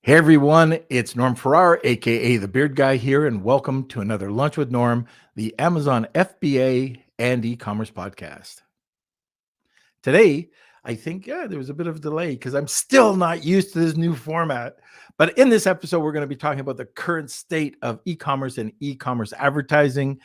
Hey everyone, it's Norm Farrar, aka the Beard Guy here, and welcome to another Lunch with Norm, the Amazon FBA and e-commerce podcast. Today, I think, there was a bit of a delay because I'm still not used to this new format. But in this episode, we're going to be talking about the current state of e-commerce and e-commerce advertising.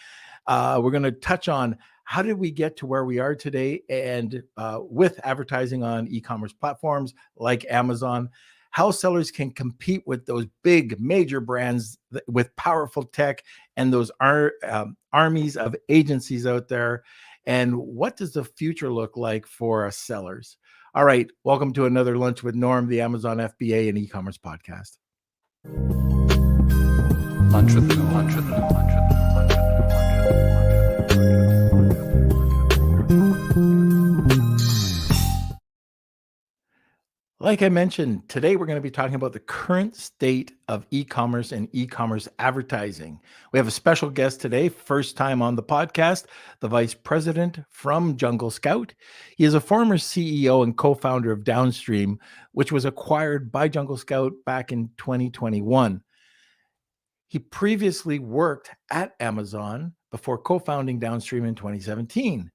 We're going to touch on how did we get to where we are today and with advertising on e-commerce platforms like Amazon, how sellers can compete with those big major brands with powerful tech and those armies of agencies out there. And what does the future look like for sellers? All right, welcome to another Lunch with Norm, the Amazon FBA and e-commerce podcast. Lunch with Norm. Lunch with Norm. Lunch with Like I mentioned, today we're going to be talking about the current state of e-commerce and e-commerce advertising. We have a special guest today, first time on the podcast, the vice president from Jungle Scout. He is a former CEO and co-founder of Downstream, which was acquired by Jungle Scout back in 2021. He previously worked at Amazon before co-founding Downstream in 2017.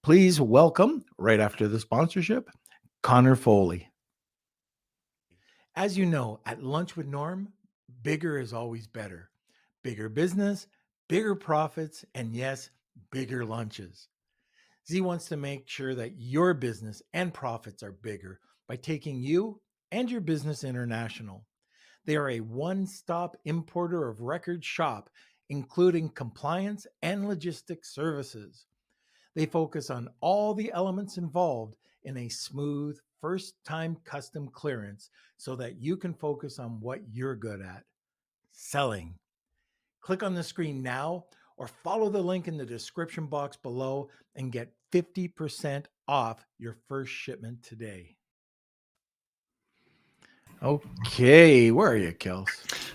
Please welcome, right after the sponsorship, Connor Folley. As you know, at Lunch with Norm, bigger is always better. Bigger business, bigger profits, and yes, bigger lunches. Z wants to make sure that your business and profits are bigger by taking you and your business international. They are a one-stop importer of record shop, including compliance and logistics services. They focus on all the elements involved in a smooth first-time custom clearance so that you can focus on what you're good at, selling. Click on the screen now or follow the link in the description box below and get 50% off your first shipment today. Okay, where are you, Kels?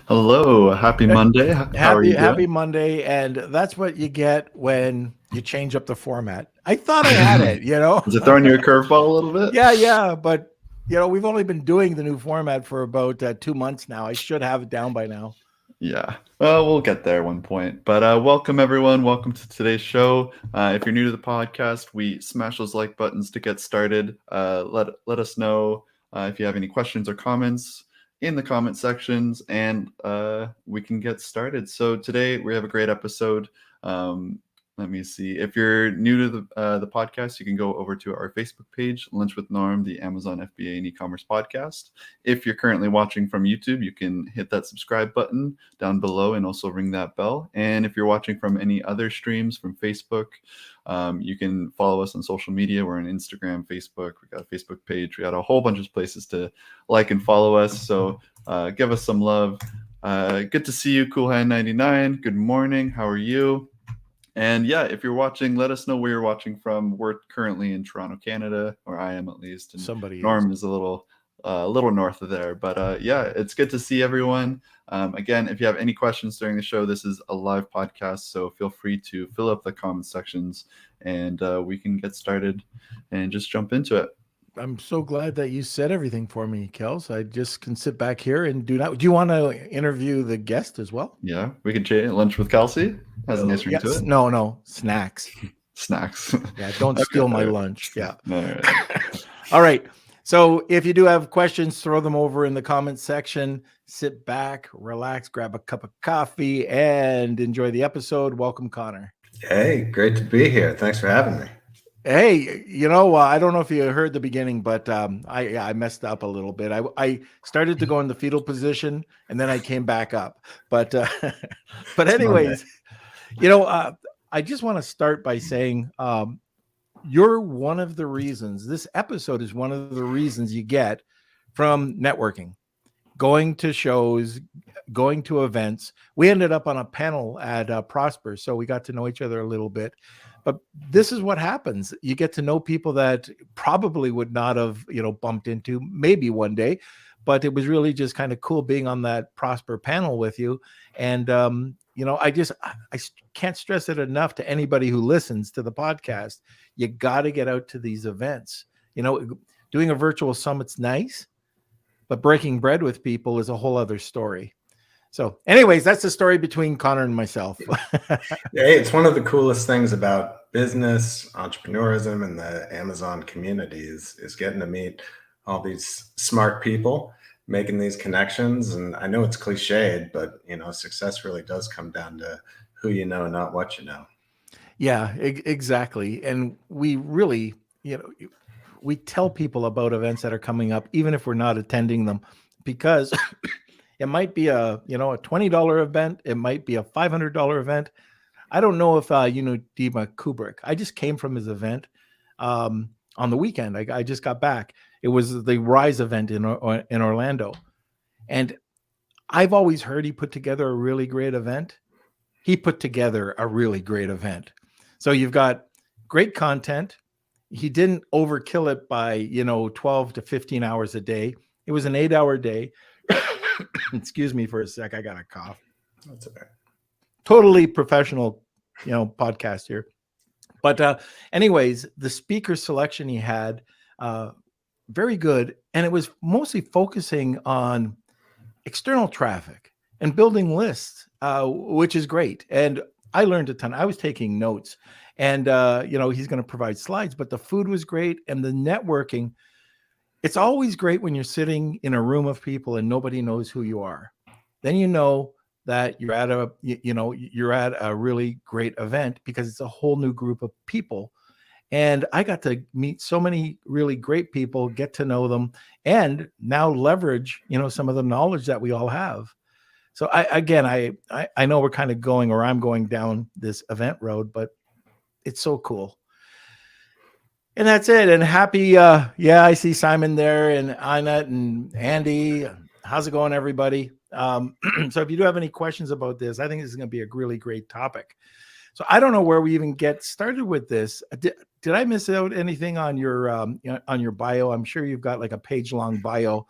Hello, happy Monday. How are you doing? Happy Monday, and that's what you get when you change up the format. I thought I had it, Is it throwing you a curveball a little bit? Yeah, but we've only been doing the new format for about 2 months now. I should have it down by now. Yeah, well, we'll get there at one point. But welcome, everyone. Welcome to today's show. If you're new to the podcast, we smash those like buttons to get started. Let us know if you have any questions or comments in the comment sections, and we can get started. So today we have a great episode. Let me see. If you're new to the podcast, you can go over to our Facebook page, Lunch with Norm, the Amazon FBA and e-commerce podcast. If you're currently watching from YouTube, you can hit that subscribe button down below and also ring that bell. And if you're watching from any other streams from Facebook, you can follow us on social media. We're on Instagram, Facebook. We got a Facebook page. We got a whole bunch of places to like and follow us. So give us some love. Good to see you, Coolhand99. Good morning. How are you? And yeah, if you're watching, let us know where you're watching from. We're currently in Toronto, Canada, or I am at least. And Norm is a little north of there. But yeah, it's good to see everyone. Again, if you have any questions during the show, this is a live podcast, so feel free to fill up the comment sections, and we can get started and just jump into it. I'm so glad that you said everything for me, Kels. I just can sit back here and do you want to interview the guest as well? Yeah, we can change Lunch with Kelsey. Has a nice ring to it. No, snacks. Snacks. Yeah, don't steal my lunch. Yeah. All right. All right. So if you do have questions, throw them over in the comment section. Sit back, relax, grab a cup of coffee, and enjoy the episode. Welcome, Connor. Hey, great to be here. Thanks for having me. Hey, I don't know if you heard the beginning, but I messed up a little bit. I started to go in the fetal position, and then I came back up. But anyways, I just want to start by saying you're one of the reasons. This episode is one of the reasons you get from networking, going to shows, going to events. We ended up on a panel at Prosper, so we got to know each other a little bit. But this is what happens. You get to know people that probably would not have, bumped into maybe one day, but it was really just kind of cool being on that Prosper panel with you. And, I can't stress it enough to anybody who listens to the podcast. You got to get out to these events. Doing a virtual summit's nice, but breaking bread with people is a whole other story. So anyways, that's the story between Connor and myself. Hey, it's one of the coolest things about business, entrepreneurism, and the Amazon community is getting to meet all these smart people, making these connections. And I know it's cliched, but success really does come down to who you know, not what you know. Yeah, exactly. And we really, we tell people about events that are coming up, even if we're not attending them, because it might be a $20 event. It might be a $500 event. I don't know if Dima Kubrick. I just came from his event on the weekend. I just got back. It was the Rise event in Orlando, and I've always heard he put together a really great event. He put together a really great event. So you've got great content. He didn't overkill it by 12 to 15 hours a day. It was an 8-hour day. Excuse me for a sec. I got a cough. That's okay. Totally professional, podcast here. But anyways, the speaker selection he had, very good. And it was mostly focusing on external traffic and building lists, which is great. And I learned a ton. I was taking notes, and he's going to provide slides, but the food was great. And the networking, it's always great when you're sitting in a room of people and nobody knows who you are. Then you know that you're at a really great event because it's a whole new group of people. And I got to meet so many really great people, get to know them, and now leverage, some of the knowledge that we all have. So I know we're kind of I'm going down this event road, but it's so cool. And that's it. And happy, I see Simon there, and Annette and Andy. How's it going, everybody? So if you do have any questions about this, I think this is going to be a really great topic. So I don't know where we even get started with this. Did I miss out anything on your bio? I'm sure you've got like a page-long bio,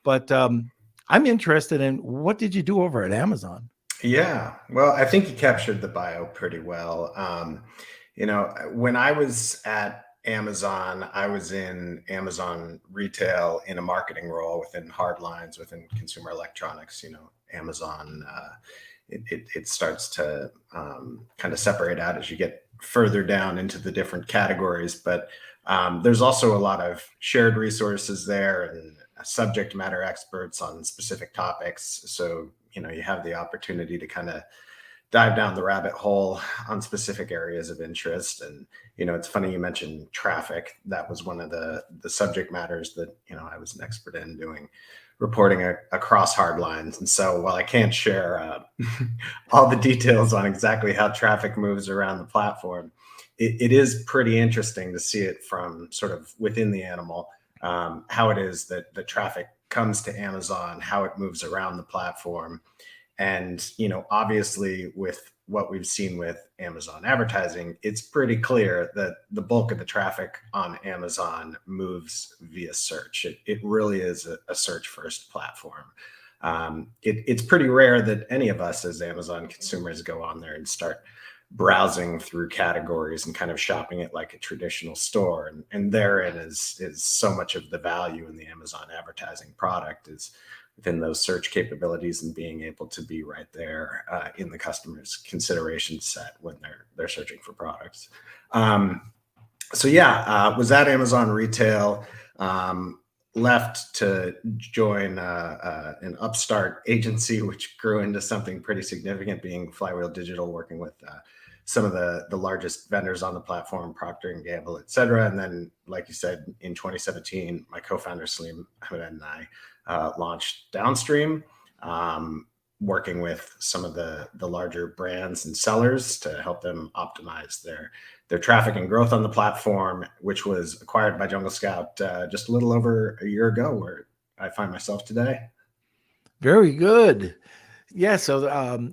but I'm interested in, what did you do over at Amazon? Yeah, well, I think you captured the bio pretty well. When I was at Amazon, I was in Amazon retail in a marketing role within hard lines, within consumer electronics. Amazon, it starts to kind of separate out as you get further down into the different categories. But there's also a lot of shared resources there and subject matter experts on specific topics. So, you have the opportunity to kind of dive down the rabbit hole on specific areas of interest. And, it's funny you mentioned traffic. That was one of the subject matters that, I was an expert in doing reporting across hard lines. And so while I can't share all the details on exactly how traffic moves around the platform, it is pretty interesting to see it from sort of within the animal, how it is that the traffic comes to Amazon, how it moves around the platform. And, obviously with what we've seen with Amazon advertising, it's pretty clear that the bulk of the traffic on Amazon moves via search. It really is a search first platform. It's pretty rare that any of us as Amazon consumers go on there and start browsing through categories and kind of shopping it like a traditional store. And therein is so much of the value in the Amazon advertising product is within those search capabilities and being able to be right there in the customer's consideration set when they're searching for products. Was at Amazon retail, left to join an upstart agency, which grew into something pretty significant, being Flywheel Digital, working with some of the largest vendors on the platform, Procter & Gamble, et cetera. And then, like you said, in 2017, my co-founder, Salim Ahmed, and I launched Downstream, working with some of the larger brands and sellers to help them optimize their traffic and growth on the platform, which was acquired by Jungle Scout just a little over a year ago, where I find myself today. Very good. Yeah. So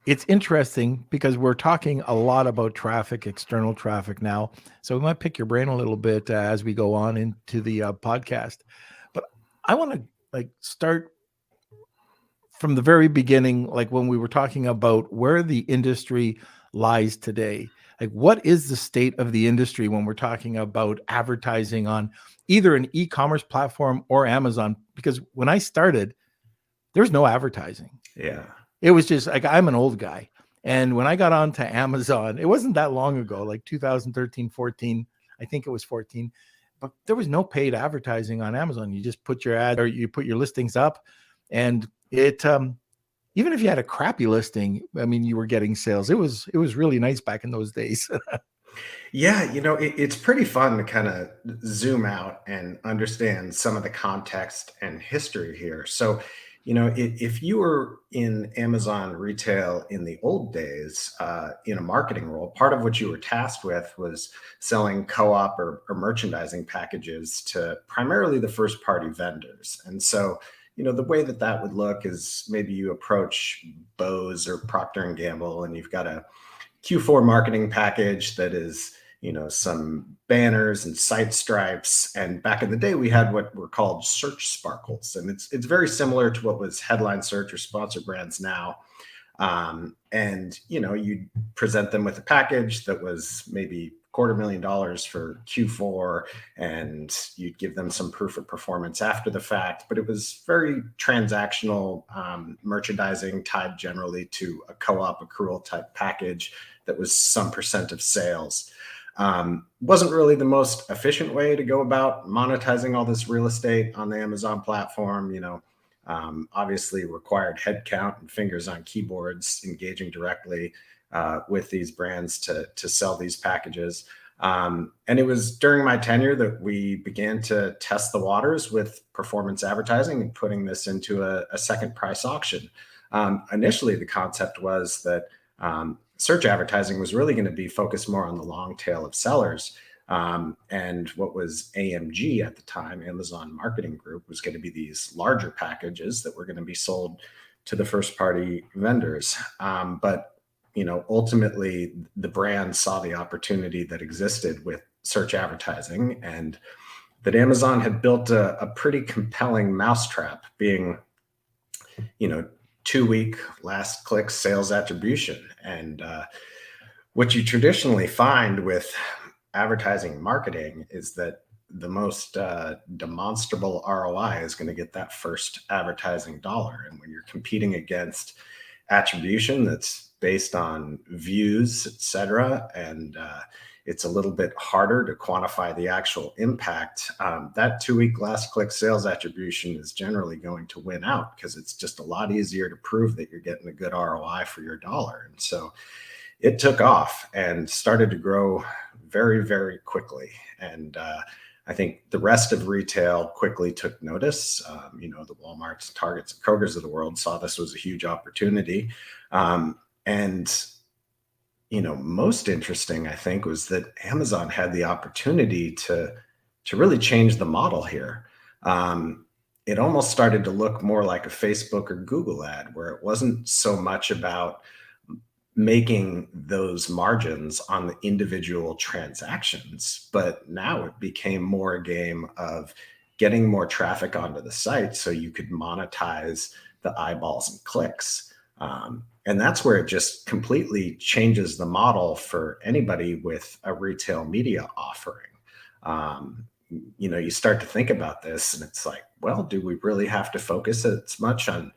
it's interesting because we're talking a lot about traffic, external traffic now. So we might pick your brain a little bit as we go on into the podcast. But I want to start from the very beginning, like when we were talking about where the industry lies today. Like, what is the state of the industry when we're talking about advertising on either an e-commerce platform or Amazon? Because when I started, there was no advertising. Yeah. It was just like, I'm an old guy. And when I got onto Amazon, it wasn't that long ago, like 2013, 14, I think it was 14, but there was no paid advertising on Amazon. You just put your ad or you put your listings up, and it, even if you had a crappy listing, I mean, you were getting sales. It was really nice back in those days. Yeah, it's pretty fun to kind of zoom out and understand some of the context and history here. So, if you were in Amazon retail in the old days, in a marketing role, part of what you were tasked with was selling co-op or merchandising packages to primarily the first party vendors. And so, the way that that would look is maybe you approach Bose or Procter and Gamble, and you've got a Q4 marketing package that is, some banners and site stripes. And back in the day, we had what were called search sparkles, and it's very similar to what was headline search or sponsor brands now. And you present them with a package that was maybe $250,000 for Q4, and you'd give them some proof of performance after the fact. But it was very transactional merchandising tied generally to a co-op accrual type package that was some percent of sales. Wasn't really the most efficient way to go about monetizing all this real estate on the Amazon platform. Obviously required headcount and fingers on keyboards engaging directly with these brands to sell these packages. And it was during my tenure that we began to test the waters with performance advertising and putting this into a second price auction. Initially, the concept was that search advertising was really going to be focused more on the long tail of sellers. And what was AMG at the time, Amazon Marketing Group, was going to be these larger packages that were going to be sold to the first party vendors. But ultimately the brand saw the opportunity that existed with search advertising, and that Amazon had built a pretty compelling mousetrap, being, 2-week last click sales attribution. And what you traditionally find with advertising marketing is that the most demonstrable ROI is going to get that first advertising dollar. And when you're competing against attribution that's based on views, et cetera, and it's a little bit harder to quantify the actual impact, that 2-week last click sales attribution is generally going to win out, because it's just a lot easier to prove that you're getting a good ROI for your dollar. And so it took off and started to grow very, very quickly. And I think the rest of retail quickly took notice. The Walmarts, Targets, and Krogers of the world saw this was a huge opportunity. And most interesting, I think, was that Amazon had the opportunity to really change the model here. It almost started to look more like a Facebook or Google ad, where it wasn't so much about making those margins on the individual transactions, but now it became more a game of getting more traffic onto the site so you could monetize the eyeballs and clicks. And that's where it just completely changes the model for anybody with a retail media offering. You start to think about this and it's like, well, do we really have to focus as much on,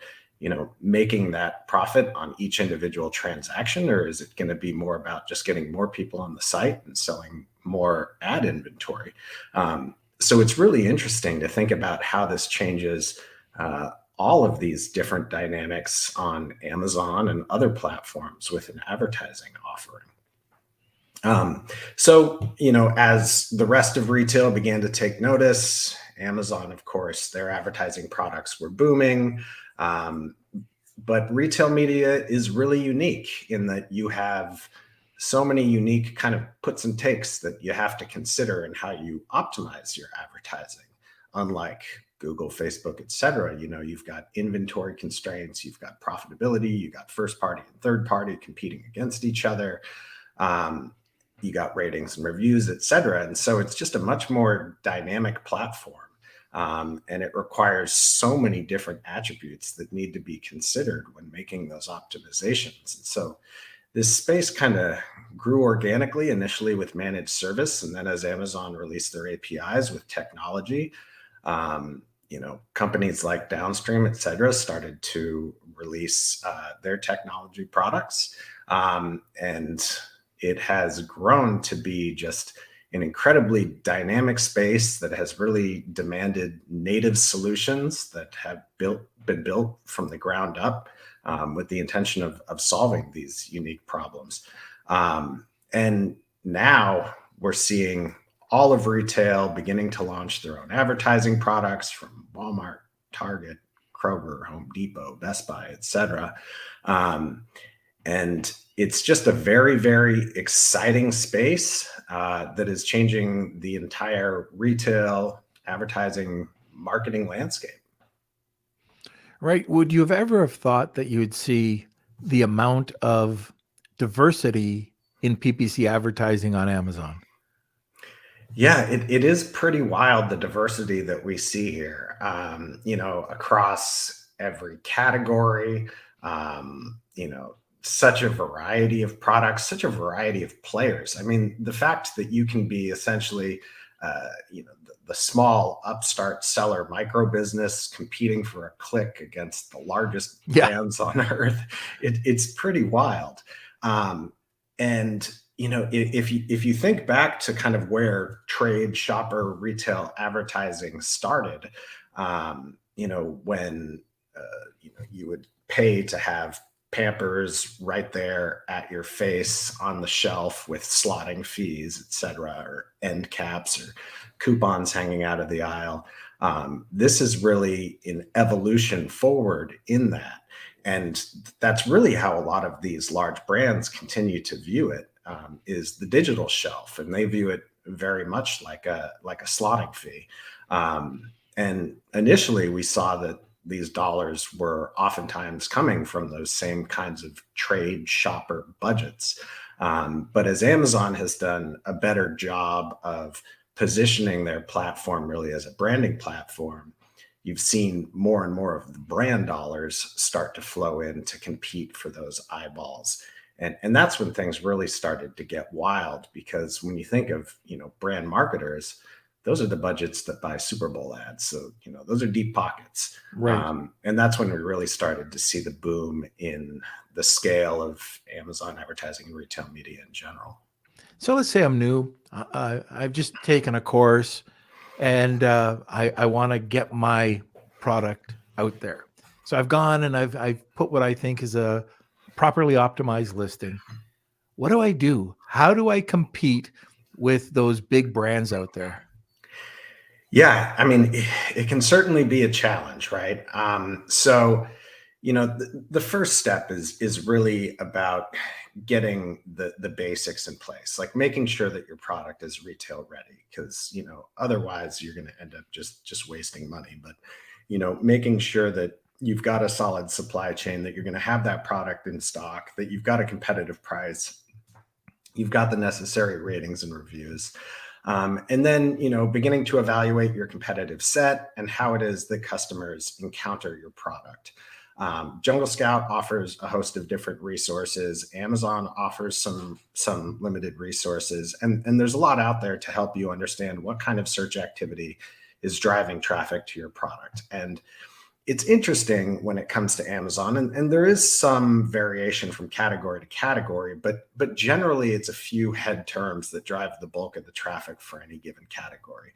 making that profit on each individual transaction? Or is it going to be more about just getting more people on the site and selling more ad inventory? So it's really interesting to think about how this changes all of these different dynamics on Amazon and other platforms with an advertising offering. As the rest of retail began to take notice, Amazon, of course, their advertising products were booming. But retail media is really unique in that you have so many unique kind of puts and takes that you have to consider in how you optimize your advertising. Unlike Google, Facebook, et cetera, you've got inventory constraints, you've got profitability, you got first party and third party competing against each other. You got ratings and reviews, et cetera. And so it's just a much more dynamic platform. And it requires so many different attributes that need to be considered when making those optimizations. And so this space kind of grew organically initially with managed service, and then as Amazon released their APIs with technology, companies like Downstream, et cetera, started to release their technology products. And it has grown to be just an incredibly dynamic space that has really demanded native solutions that have been built from the ground up with the intention of solving these unique problems. And now we're seeing all of retail beginning to launch their own advertising products from Walmart, Target, Kroger, Home Depot, Best Buy, et cetera. And it's just a very, very exciting space that is changing the entire retail advertising marketing landscape. Right. Would you have ever have thought that you would see the amount of diversity in PPC advertising on Amazon? Yeah, it is pretty wild, the diversity that we see here, across every category, such a variety of products, such a variety of players. I mean, the fact that you can be essentially, the small upstart seller micro business competing for a click against the largest brands on earth, it's pretty wild. And if you think back to kind of where trade, shopper, retail advertising started, when you would pay to have Pampers right there at your face on the shelf with slotting fees, et cetera, or end caps or coupons hanging out of the aisle. This is really an evolution forward in that. And that's really how a lot of these large brands continue to view it, is the digital shelf. And they view it very much like a slotting fee. And initially we saw that these dollars were oftentimes coming from those same kinds of trade shopper budgets. But as Amazon has done a better job of positioning their platform really as a branding platform, you've seen more and more of the brand dollars start to flow in to compete for those eyeballs. And that's when things really started to get wild, because when you think of, brand marketers, those are the budgets that buy Super Bowl ads. So, those are deep pockets. Right. And that's when we really started to see the boom in the scale of Amazon advertising and retail media in general. So let's say I'm new. I've just taken a course and I want to get my product out there. So I've gone and I've put what I think is a properly optimized listing. What do I do? How do I compete with those big brands out there? Yeah, I mean, it can certainly be a challenge, right? So, the first step is really about getting the basics in place, like making sure that your product is retail ready, because otherwise you're going to end up just wasting money. But making sure that you've got a solid supply chain, that you're going to have that product in stock, that you've got a competitive price, you've got the necessary ratings and reviews. And then, beginning to evaluate your competitive set and how it is that customers encounter your product. Jungle Scout offers a host of different resources. Amazon offers some limited resources, and there's a lot out there to help you understand what kind of search activity is driving traffic to your product. And it's interesting when it comes to Amazon, and there is some variation from category to category, but generally it's a few head terms that drive the bulk of the traffic for any given category.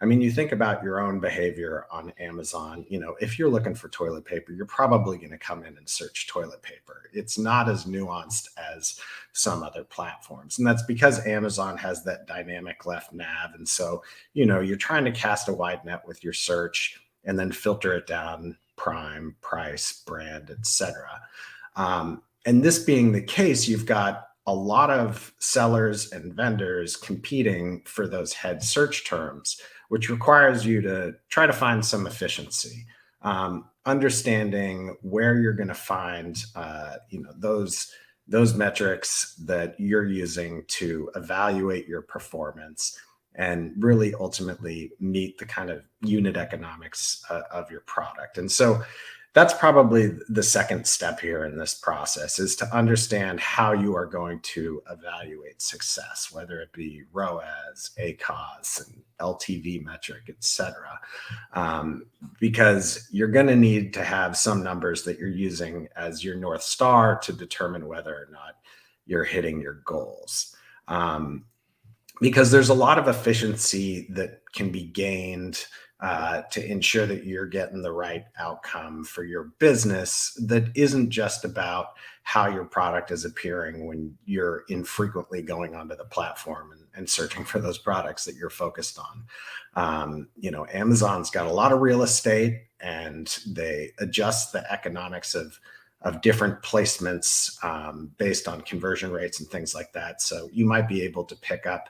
I mean, you think about your own behavior on Amazon. If you're looking for toilet paper, you're probably going to come in and search toilet paper. It's not as nuanced as some other platforms. And that's because Amazon has that dynamic left nav. And so, you're trying to cast a wide net with your search and then filter it down: prime, price, brand, et cetera. And this being the case, you've got a lot of sellers and vendors competing for those head search terms, which requires you to try to find some efficiency, understanding where you're going to find, those metrics that you're using to evaluate your performance and really ultimately meet the kind of unit economics of your product. And so that's probably the second step here in this process, is to understand how you are going to evaluate success, whether it be ROAS, ACOS, and LTV metric, et cetera. Because you're going to need to have some numbers that you're using as your North Star to determine whether or not you're hitting your goals. Because there's a lot of efficiency that can be gained to ensure that you're getting the right outcome for your business that isn't just about how your product is appearing when you're infrequently going onto the platform and searching for those products that you're focused on. Amazon's got a lot of real estate, and they adjust the economics of different placements based on conversion rates and things like that. So you might be able to pick up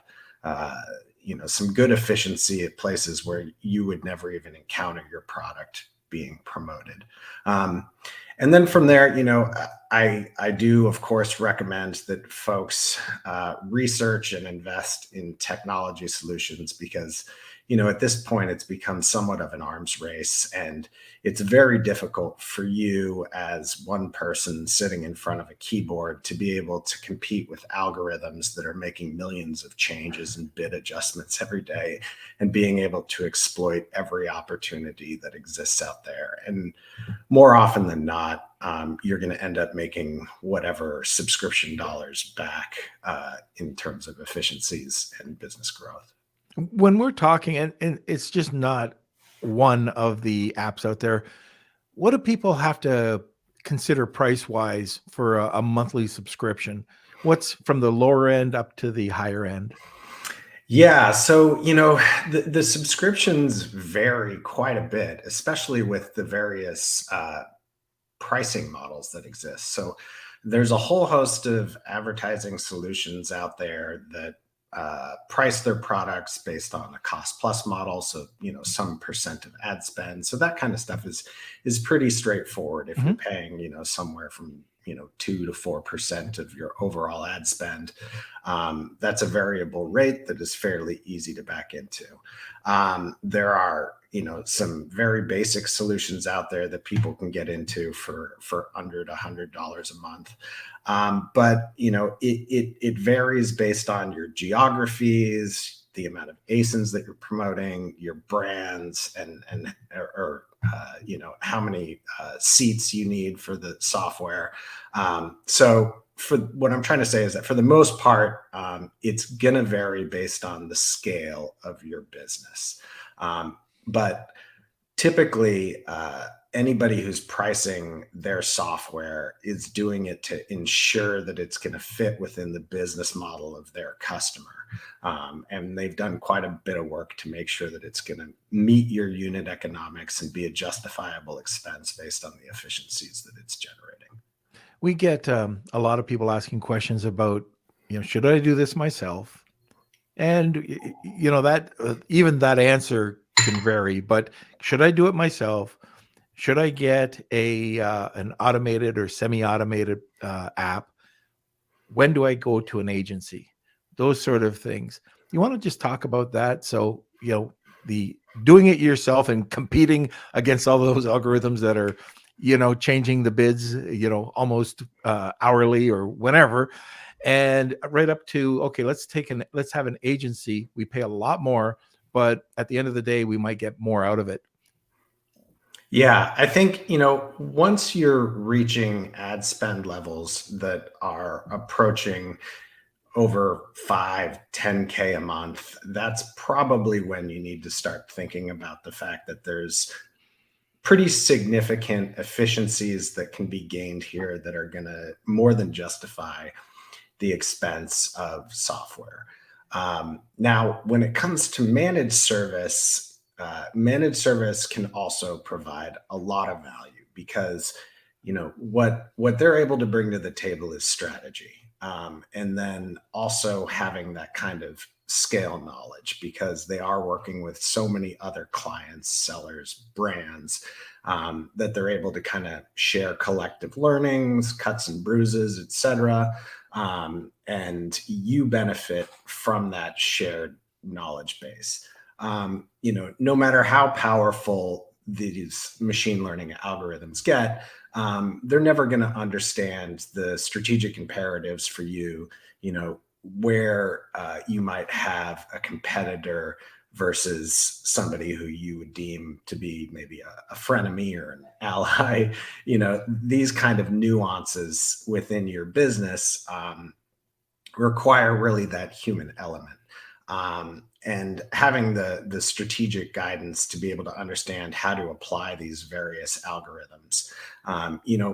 some good efficiency at places where you would never even encounter your product being promoted. And then from there, I do, of course, recommend that folks research and invest in technology solutions, because at this point, it's become somewhat of an arms race, and it's very difficult for you as one person sitting in front of a keyboard to be able to compete with algorithms that are making millions of changes and bid adjustments every day, and being able to exploit every opportunity that exists out there. And more often than not, you're going to end up making whatever subscription dollars back in terms of efficiencies and business growth. When we're talking, and it's just not one of the apps out there, what do people have to consider price-wise for a monthly subscription? What's from the lower end up to the higher end? Yeah, so the subscriptions vary quite a bit, especially with the various pricing models that exist. So there's a whole host of advertising solutions out there that price their products based on a cost plus model. So, some percent of ad spend. So that kind of stuff is pretty straightforward. If you're paying, somewhere from, 2 to 4% of your overall ad spend, that's a variable rate that is fairly easy to back into. There are, some very basic solutions out there that people can get into for under $100 a month. But it varies based on your geographies, the amount of ASINs that you're promoting, your brands, and how many seats you need for the software. So for what I'm trying to say is that for the most part, it's going to vary based on the scale of your business. But typically, anybody who's pricing their software is doing it to ensure that it's going to fit within the business model of their customer. And they've done quite a bit of work to make sure that it's going to meet your unit economics and be a justifiable expense based on the efficiencies that it's generating. We get a lot of people asking questions about, should I do this myself? And, that even that answer can vary, but should I do it myself? Should I get an automated or semi-automated app? When do I go to an agency? Those sort of things. You want to just talk about that? So, the doing it yourself and competing against all those algorithms that are, changing the bids, almost hourly or whenever, and right up to, okay, let's have an agency. We pay a lot more, but at the end of the day, we might get more out of it. Yeah, I think, once you're reaching ad spend levels that are approaching over 5, 10K a month, that's probably when you need to start thinking about the fact that there's pretty significant efficiencies that can be gained here that are going to more than justify the expense of software. Now, when it comes to managed service can also provide a lot of value, because what they're able to bring to the table is strategy, and then also having that kind of scale knowledge, because they are working with so many other clients, sellers, brands, that they're able to kind of share collective learnings, cuts and bruises, etc. And you benefit from that shared knowledge base. No matter how powerful these machine learning algorithms get, they're never going to understand the strategic imperatives for you, where you might have a competitor versus somebody who you would deem to be maybe a frenemy or an ally. These kind of nuances within your business require really that human element. And having the strategic guidance to be able to understand how to apply these various algorithms.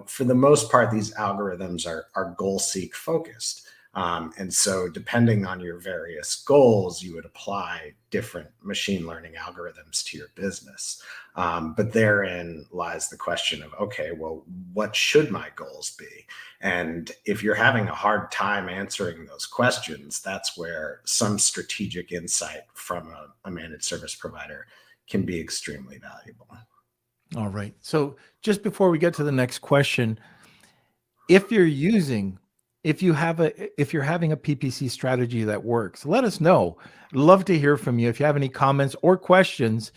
For the most part, these algorithms are goal seek focused. And so depending on your various goals, you would apply different machine learning algorithms to your business. But therein lies the question of, okay, well, what should my goals be? And if you're having a hard time answering those questions, that's where some strategic insight from a managed service provider can be extremely valuable. All right. So just before we get to the next question, if you're having a PPC strategy that works, let us know. Love to hear from you. If you have any comments or questions,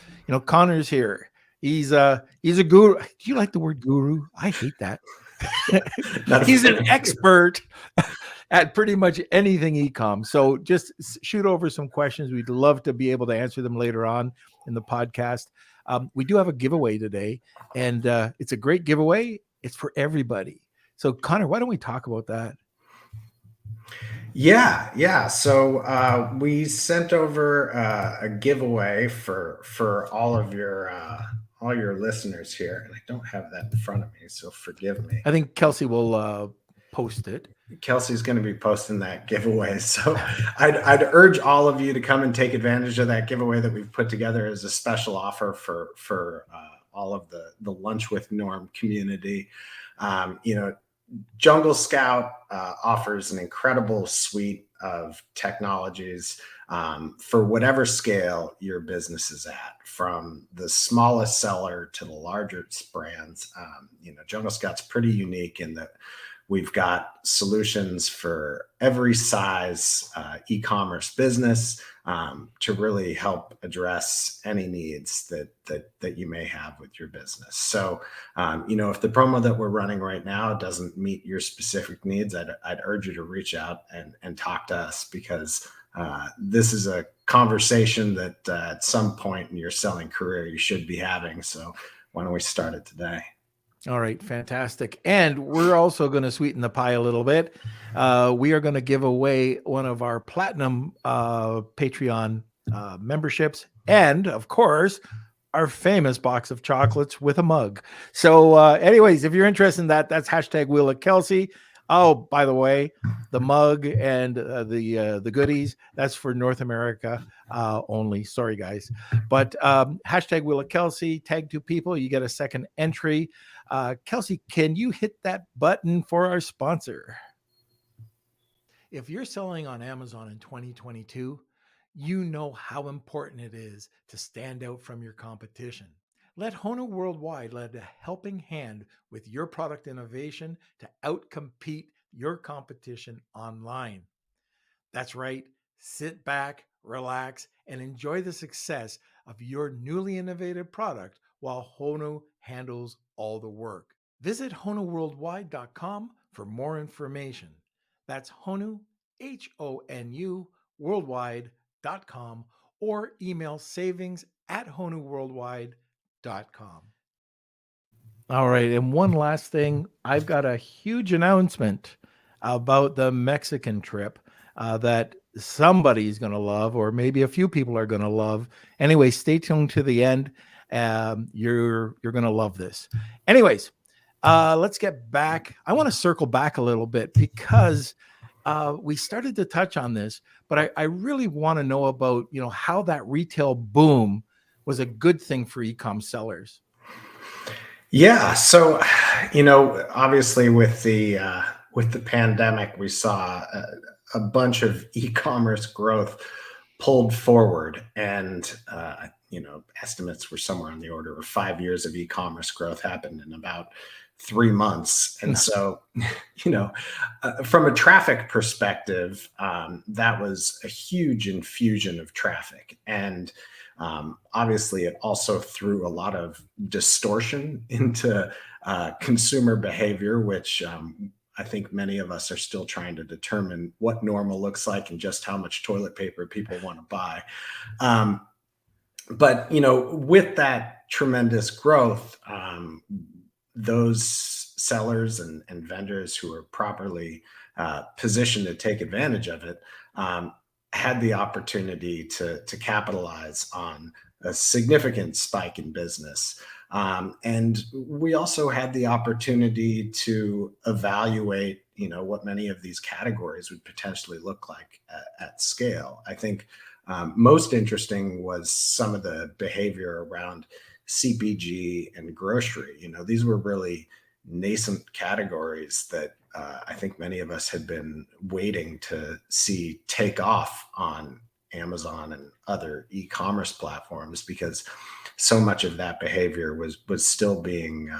Connor's here. He's a guru. Do you like the word guru? I hate that. He's an expert at pretty much anything e-com. So just shoot over some questions. We'd love to be able to answer them later on in the podcast. We do have a giveaway today, and it's a great giveaway. It's for everybody. So Connor, why don't we talk about that? Yeah. So we sent over a giveaway for all of your listeners here, and I don't have that in front of me, so forgive me. I think Kelsey will post it. Kelsey's going to be posting that giveaway, so I'd urge all of you to come and take advantage of that giveaway that we've put together as a special offer for all of the Lunch with Norm community. Jungle Scout offers an incredible suite of technologies for whatever scale your business is at, from the smallest seller to the largest brands. Jungle Scout's pretty unique in that we've got solutions for every size e-commerce business to really help address any needs that you may have with your business. So, if the promo that we're running right now doesn't meet your specific needs, I'd urge you to reach out and talk to us, because this is a conversation that at some point in your selling career you should be having. So why don't we start it today? All right, fantastic. And we're also going to sweeten the pie a little bit. We are going to give away one of our platinum Patreon memberships, and of course, our famous box of chocolates with a mug. So anyways, if you're interested in that, that's #Wheel of Kelsey. Oh, by the way, the mug and the goodies, that's for North America only. Sorry, guys. But #Wheel of Kelsey, tag 2 people, you get a second entry. Kelsey, can you hit that button for our sponsor? If you're selling on Amazon in 2022, you know how important it is to stand out from your competition. Let Hono Worldwide lend a helping hand with your product innovation to outcompete your competition online. That's right. Sit back, relax, and enjoy the success of your newly innovative product while Hono handles all the work. Visit honoworldwide.com for more information. That's Honu, HONU, worldwide.com, or email savings@honoworldwide.com. All right. And one last thing, I've got a huge announcement about the Mexican trip that somebody's going to love, or maybe a few people are going to love. Anyway, stay tuned to the end. You're going to love this. Anyways, let's get back. I want to circle back a little bit, because we started to touch on this, but I really want to know about, how that retail boom was a good thing for e-com sellers. Yeah. So, obviously with the pandemic, we saw a bunch of e-commerce growth pulled forward, and estimates were somewhere on the order of 5 years of e-commerce growth happened in about 3 months. And so, from a traffic perspective, that was a huge infusion of traffic. And Obviously, it also threw a lot of distortion into consumer behavior, which I think many of us are still trying to determine what normal looks like and just how much toilet paper people want to buy. But with that tremendous growth, those sellers and vendors who are properly positioned to take advantage of it had the opportunity to capitalize on a significant spike in business. And we also had the opportunity to evaluate, what many of these categories would potentially look like at scale. I think most interesting was some of the behavior around CPG and grocery. These were really nascent categories that I think many of us had been waiting to see take off on Amazon and other e-commerce platforms, because so much of that behavior was still being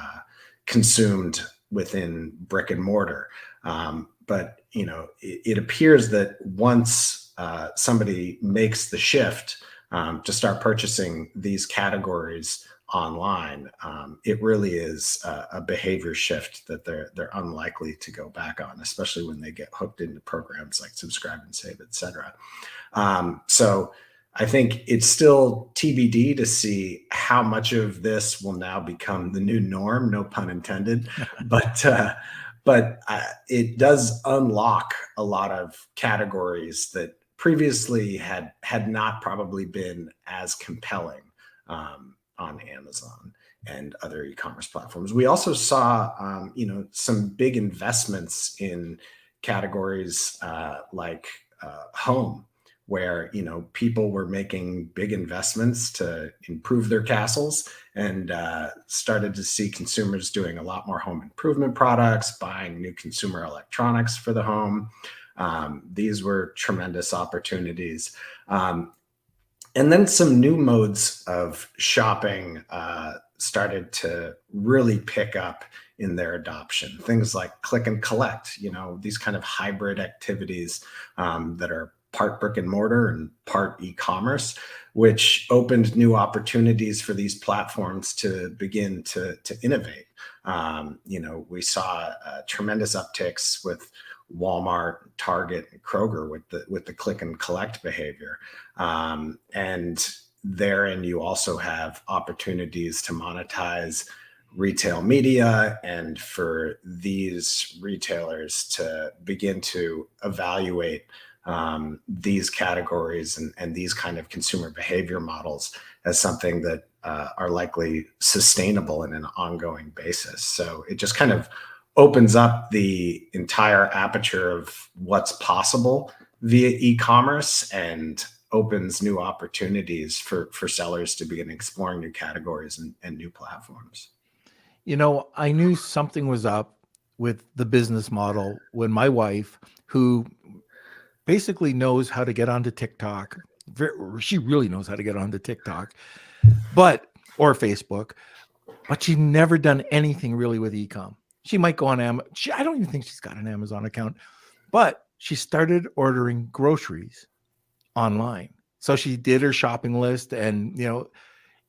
consumed within brick and mortar. But it appears that once somebody makes the shift to start purchasing these categories online, it really is a behavior shift that they're unlikely to go back on, especially when they get hooked into programs like Subscribe and Save, etc. So I think it's still TBD to see how much of this will now become the new norm, no pun intended, but it does unlock a lot of categories that previously had not probably been as compelling on Amazon and other e-commerce platforms. We also saw, some big investments in categories like home, where people were making big investments to improve their castles, and started to see consumers doing a lot more home improvement products, buying new consumer electronics for the home. These were tremendous opportunities. And then some new modes of shopping started to really pick up in their adoption. Things like click and collect, these kind of hybrid activities that are part brick and mortar and part e-commerce, which opened new opportunities for these platforms to begin to innovate. We saw tremendous upticks with Walmart, Target, and Kroger with the click and collect behavior. And therein you also have opportunities to monetize retail media, and for these retailers to begin to evaluate these categories and these kind of consumer behavior models as something that are likely sustainable in an ongoing basis. So it just kind of opens up the entire aperture of what's possible via e-commerce, and opens new opportunities for sellers to begin exploring new categories and new platforms. I knew something was up with the business model when my wife, who basically knows how to get onto TikTok, she really knows how to get onto TikTok, or Facebook, but she's never done anything really with e-com. She might go on Amazon. I don't even think she's got an Amazon account, but she started ordering groceries online. So she did her shopping list, and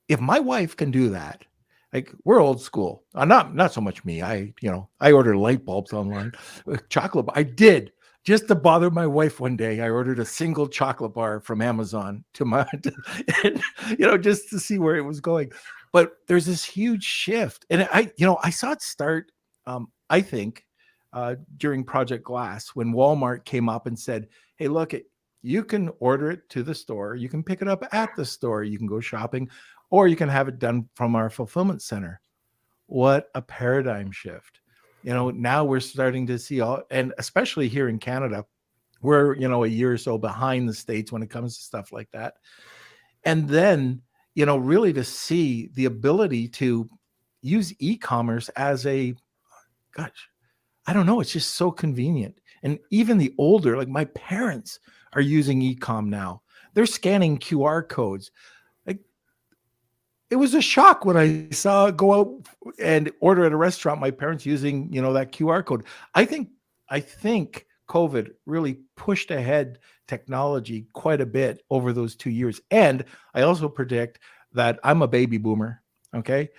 if my wife can do that, like, we're old school. Not so much me. I order light bulbs online, chocolate. I did, just to bother my wife one day. I ordered a single chocolate bar from Amazon just to see where it was going. But there's this huge shift, and I saw it start. I think during Project Glass, when Walmart came up and said, "Hey, look, you can order it to the store. You can pick it up at the store. You can go shopping, or you can have it done from our fulfillment center." What a paradigm shift. Now we're starting to see and especially here in Canada, we're, a year or so behind the States when it comes to stuff like that. And then, really to see the ability to use e-commerce as I don't know, it's just so convenient. And even the older, like my parents, are using e-com now. They're scanning QR codes. Like, it was a shock when I saw go out and order at a restaurant, my parents using, that QR code. I think COVID really pushed ahead technology quite a bit over those 2 years. And I also predict that I'm a baby boomer. Okay.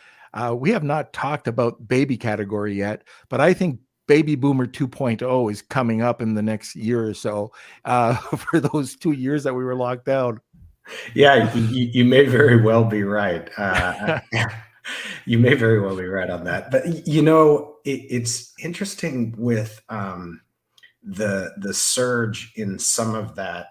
We have not talked about baby category yet, but I think baby boomer 2.0 is coming up in the next year or so for those 2 years that we were locked down. Yeah, you may very well be right. You may very well be right on that. But it's interesting with the surge in some of that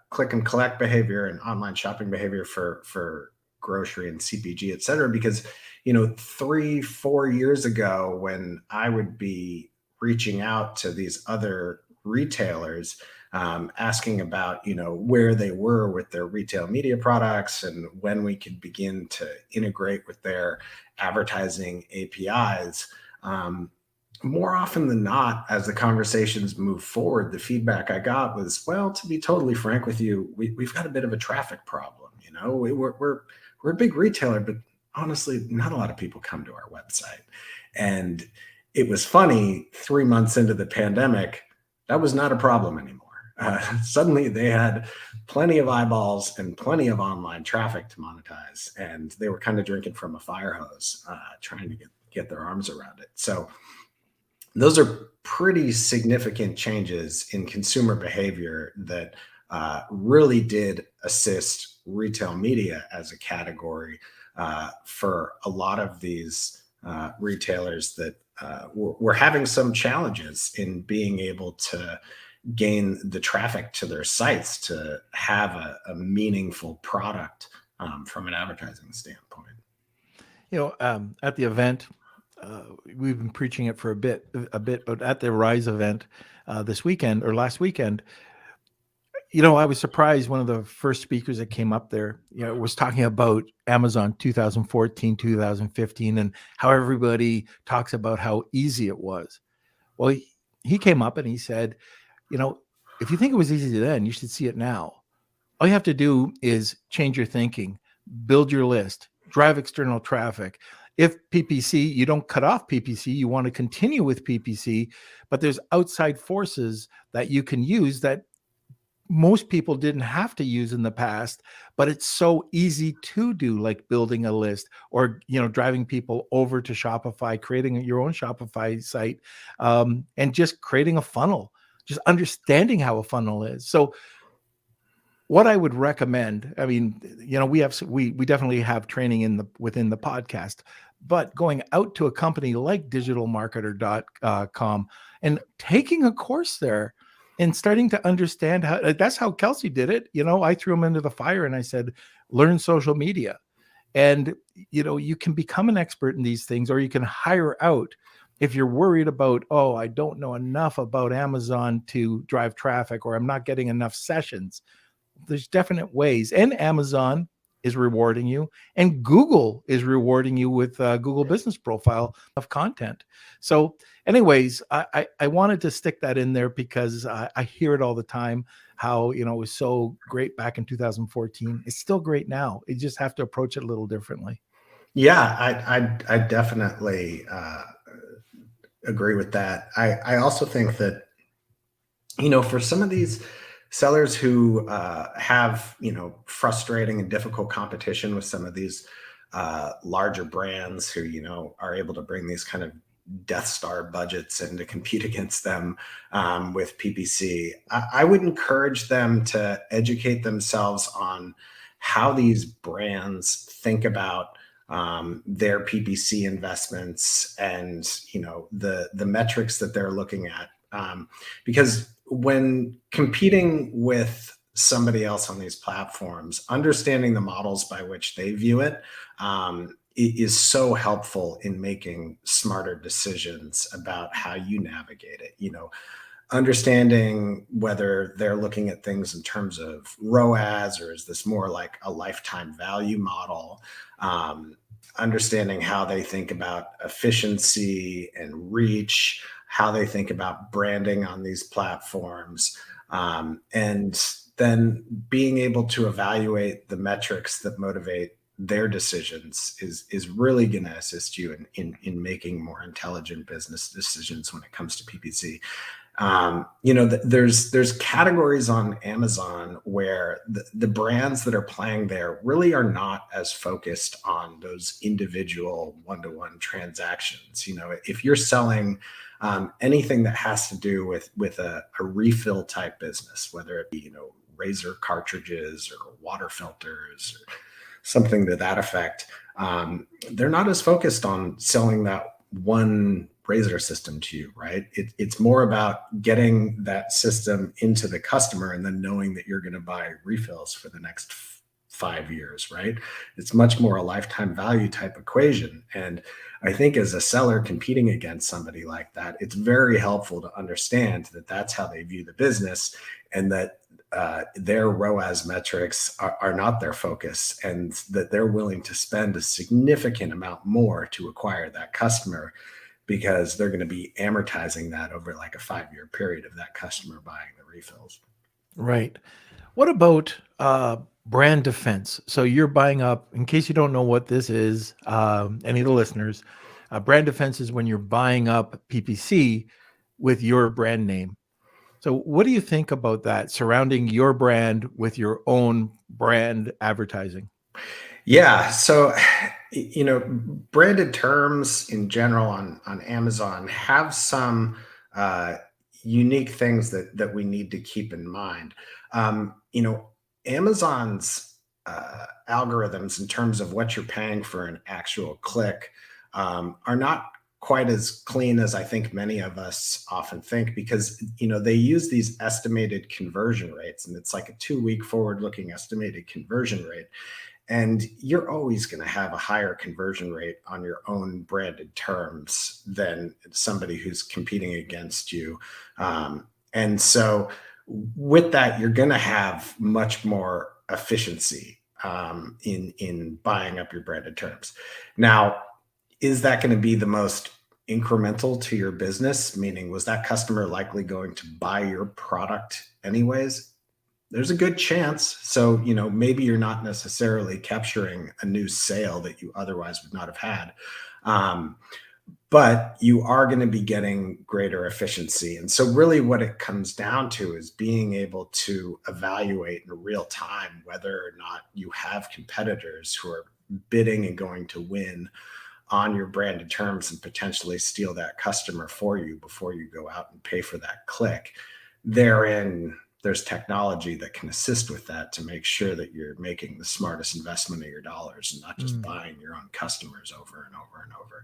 click and collect behavior and online shopping behavior for grocery and CPG, et cetera, because 3-4 years ago, when I would be reaching out to these other retailers, asking about where they were with their retail media products and when we could begin to integrate with their advertising APIs. More often than not, as the conversations move forward, the feedback I got was, well, to be totally frank with you, we've got a bit of a traffic problem. We're a big retailer, but honestly, not a lot of people come to our website. And it was funny, 3 months into the pandemic, that was not a problem anymore. Suddenly they had plenty of eyeballs and plenty of online traffic to monetize, and they were kind of drinking from a fire hose, trying to get their arms around it. So those are pretty significant changes in consumer behavior that really did assist retail media as a category for a lot of these retailers that were having some challenges in being able to gain the traffic to their sites to have a meaningful product from an advertising standpoint. At the event, we've been preaching it for a bit, but at the Rise event this weekend or last weekend, I was surprised. One of the first speakers that came up there, was talking about Amazon 2014, 2015, and how everybody talks about how easy it was. Well, he came up and he said, if you think it was easy then, you should see it now. All you have to do is change your thinking, build your list, drive external traffic. If PPC, you don't cut off PPC, you want to continue with PPC, but there's outside forces that you can use that most people didn't have to use in the past, but it's so easy to do, like building a list or, driving people over to Shopify, creating your own Shopify site, and just creating a funnel, just understanding how a funnel is. So what I would recommend, we definitely have training within the podcast, but going out to a company like digitalmarketer.com and taking a course there and starting to understand that's how Kelsey did it. I threw him into the fire and I said, learn social media. And, you can become an expert in these things, or you can hire out if you're worried about, I don't know enough about Amazon to drive traffic, or I'm not getting enough sessions. There's definite ways, and Amazon is rewarding you, and Google is rewarding you with Google Business Profile of content. So anyways, I wanted to stick that in there because I hear it all the time, how, it was so great back in 2014. It's still great now. You just have to approach it a little differently. Yeah, I definitely agree with that. I also think that, for some of these sellers who have, frustrating and difficult competition with some of these larger brands who, are able to bring these kind of Death Star budgets and to compete against them with PPC, I would encourage them to educate themselves on how these brands think about their PPC investments and, the metrics that they're looking at. Because when competing with somebody else on these platforms, understanding the models by which they view it is so helpful in making smarter decisions about how you navigate it. Understanding whether they're looking at things in terms of ROAS, or is this more like a lifetime value model? Understanding how they think about efficiency and reach, how they think about branding on these platforms, and then being able to evaluate the metrics that motivate their decisions is really going to assist you in making more intelligent business decisions when it comes to PPC. There's categories on Amazon where the brands that are playing there really are not as focused on those individual one-to-one transactions. If you're selling anything that has to do with a refill type business, whether it be razor cartridges or water filters or something to that effect, they're not as focused on selling that one razor system to you, right? It's more about getting that system into the customer and then knowing that you're going to buy refills for the next 5 years, right? It's much more a lifetime value type equation. And I think as a seller competing against somebody like that, it's very helpful to understand that that's how they view the business, and that their ROAS metrics are not their focus, and that they're willing to spend a significant amount more to acquire that customer, because they're going to be amortizing that over like a 5-year period of that customer buying the refills. Right. What about brand defense? So you're buying up, in case you don't know what this is, any of the listeners, brand defense is when you're buying up PPC with your brand name. So what do you think about that, surrounding your brand with your own brand advertising? Yeah. So, branded terms in general on Amazon have some unique things that we need to keep in mind. Amazon's algorithms in terms of what you're paying for an actual click are not quite as clean as I think many of us often think, because they use these estimated conversion rates, and it's like a 2-week forward-looking estimated conversion rate. And you're always going to have a higher conversion rate on your own branded terms than somebody who's competing against you. And so with that, you're going to have much more efficiency in buying up your branded terms. Now, is that going to be the most incremental to your business? Meaning, was that customer likely going to buy your product anyways? There's a good chance. So, maybe you're not necessarily capturing a new sale that you otherwise would not have had. But you are going to be getting greater efficiency. And so really what it comes down to is being able to evaluate in real time whether or not you have competitors who are bidding and going to win on your branded terms and potentially steal that customer for you before you go out and pay for that click. There's technology that can assist with that to make sure that you're making the smartest investment of your dollars and not just buying your own customers over and over and over.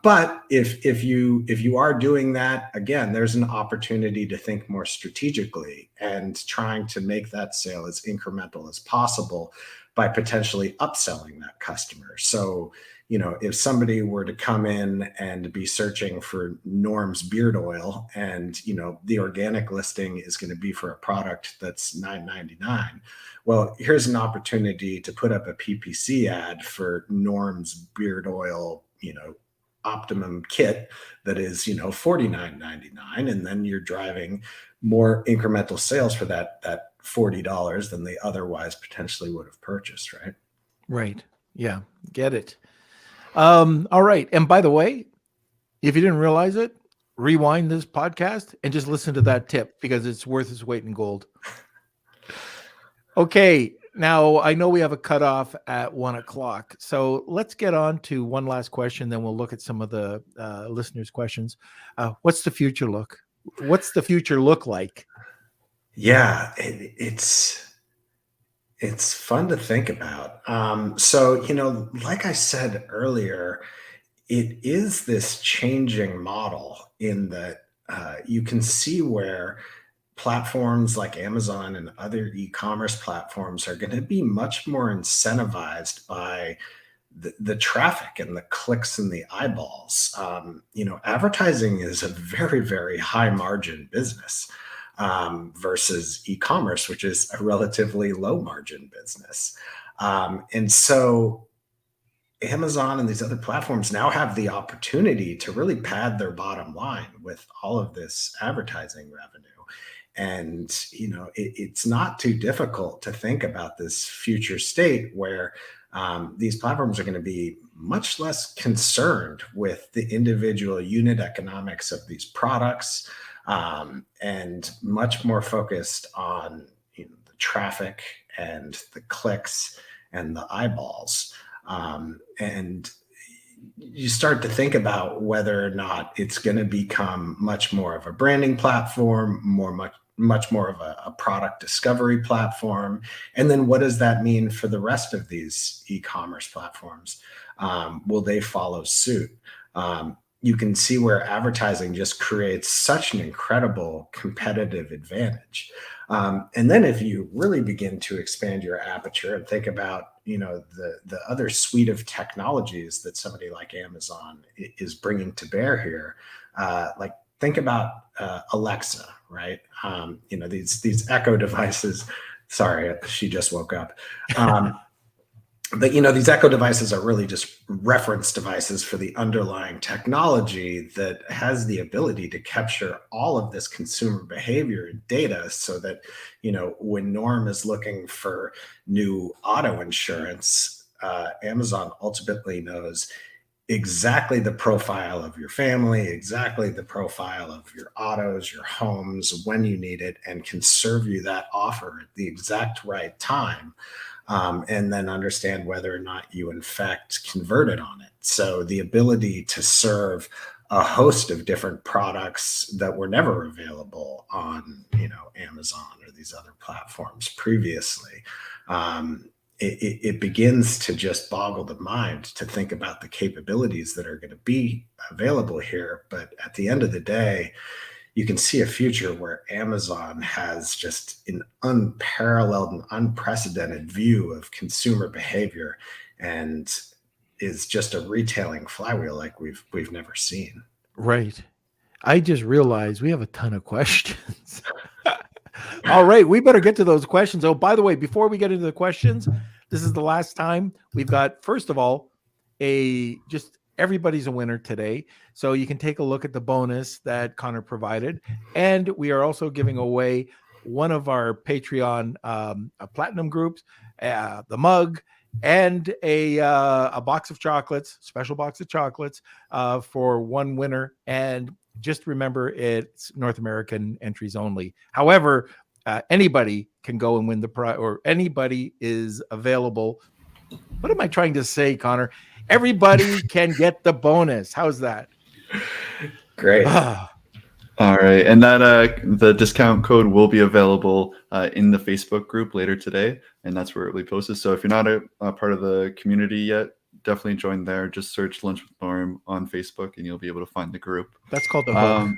But if you are doing that, again, there's an opportunity to think more strategically and trying to make that sale as incremental as possible by potentially upselling that customer. So, if somebody were to come in and be searching for Norm's beard oil, and the organic listing is going to be for a product that's $9.99, well, here's an opportunity to put up a PPC ad for Norm's beard oil, optimum kit that is $49.99, and then you're driving more incremental sales for that $40 than they otherwise potentially would have purchased, right? Right. Yeah. Get it. All right. And by the way, if you didn't realize it, rewind this podcast and just listen to that tip, because it's worth its weight in gold. Okay. Now I know we have a cutoff at 1:00. So let's get on to one last question. Then we'll look at some of the listeners' questions. What's the future look? What's the future look like? Yeah, it's fun to think about. So, like I said earlier, it is this changing model in that you can see where platforms like Amazon and other e-commerce platforms are going to be much more incentivized by the traffic and the clicks and the eyeballs. Advertising is a very, very high margin business. Versus e-commerce, which is a relatively low margin business. And so Amazon and these other platforms now have the opportunity to really pad their bottom line with all of this advertising revenue. And, it's not too difficult to think about this future state where these platforms are going to be much less concerned with the individual unit economics of these products. and much more focused on the traffic and the clicks and the eyeballs. And you start to think about whether or not it's going to become much more of a branding platform, much more of a product discovery platform. And then what does that mean for the rest of these e-commerce platforms? Will they follow suit? You can see where advertising just creates such an incredible competitive advantage. And then if you really begin to expand your aperture and think about, the other suite of technologies that somebody like Amazon is bringing to bear here, like think about Alexa, right? These Echo devices. Sorry, she just woke up. But these Echo devices are really just reference devices for the underlying technology that has the ability to capture all of this consumer behavior and data, so that when Norm is looking for new auto insurance, Amazon ultimately knows exactly the profile of your family, exactly the profile of your autos, your homes, when you need it, and can serve you that offer at the exact right time. And then understand whether or not you in fact converted on it. So the ability to serve a host of different products that were never available on Amazon or these other platforms previously, it begins to just boggle the mind to think about the capabilities that are going to be available here. But at the end of the day, you can see a future where Amazon has just an unparalleled and unprecedented view of consumer behavior, and is just a retailing flywheel like we've never seen. Right. I just realized we have a ton of questions. All right, we better get to those questions. Oh, by the way, before we get into the questions, this is the last time we've got, first of all, everybody's a winner today. So you can take a look at the bonus that Connor provided. And we are also giving away one of our Patreon platinum groups, the mug, and a box of chocolates, special box of chocolates for one winner. And just remember, it's North American entries only. However, anybody can go and win the prize, or anybody is available. What am I trying to say, Connor? Everybody can get the bonus. How's that? Great. All right, and that the discount code will be available in the Facebook group later today, and that's where it will be posted. So if you're not a part of the community yet, definitely join there. Just search Lunch with Norm on Facebook, and you'll be able to find the group. That's called the hook.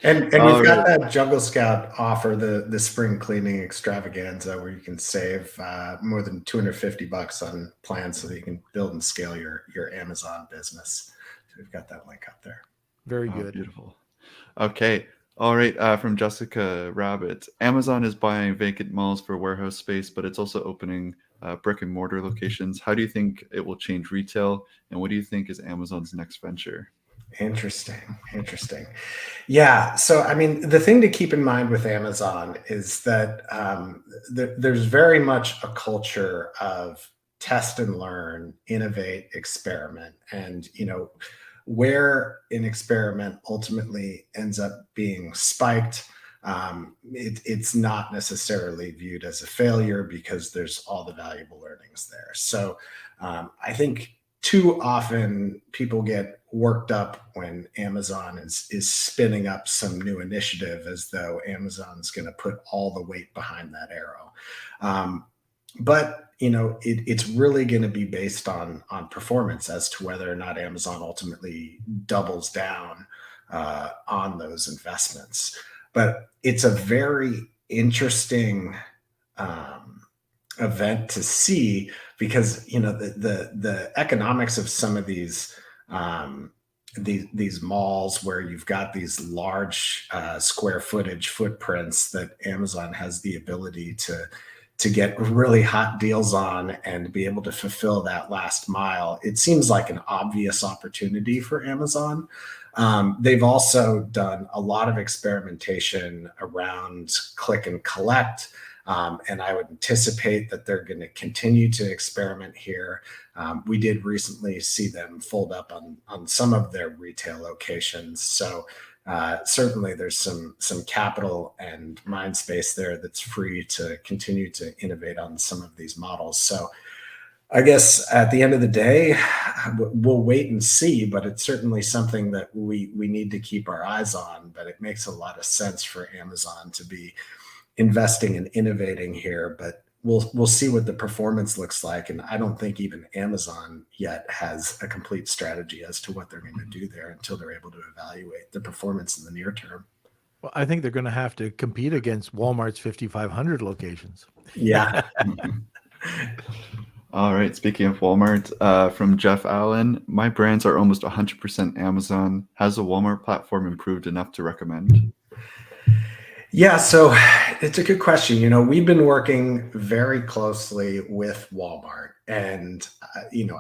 And we've got that Jungle Scout offer, the spring cleaning extravaganza, where you can save more than $250 on plans so that you can build and scale your Amazon business. So we've got that link up there. Very good. Beautiful. Okay. All right. From Jessica Rabbit, Amazon is buying vacant malls for warehouse space, but it's also opening brick and mortar locations. How do you think it will change retail? And what do you think is Amazon's next venture? Interesting. Yeah. So, I mean, the thing to keep in mind with Amazon is that there's very much a culture of test and learn, innovate, experiment. And, where an experiment ultimately ends up being spiked, it's not necessarily viewed as a failure because there's all the valuable learnings there. So I think too often people get worked up when Amazon is spinning up some new initiative as though Amazon's going to put all the weight behind that arrow. But it's really going to be based on performance as to whether or not Amazon ultimately doubles down on those investments. But it's a very interesting event to see, because the economics of some of these malls where you've got these large square footage footprints that Amazon has the ability to get really hot deals on and be able to fulfill that last mile. It seems like an obvious opportunity for Amazon. They've also done a lot of experimentation around click and collect. And I would anticipate that they're going to continue to experiment here. We did recently see them fold up on some of their retail locations. So certainly there's some capital and mind space there that's free to continue to innovate on some of these models. So I guess at the end of the day, we'll wait and see, but it's certainly something that we need to keep our eyes on. But it makes a lot of sense for Amazon to be investing and innovating here. But we'll see what the performance looks like. And I don't think even Amazon yet has a complete strategy as to what they're going to do there until they're able to evaluate the performance in the near term. Well, I think they're going to have to compete against Walmart's 5,500 locations. Yeah. All right. Speaking of Walmart, from Jeff Allen, my brands are almost 100% Amazon. Has the Walmart platform improved enough to recommend? Yeah, so it's a good question. We've been working very closely with Walmart, and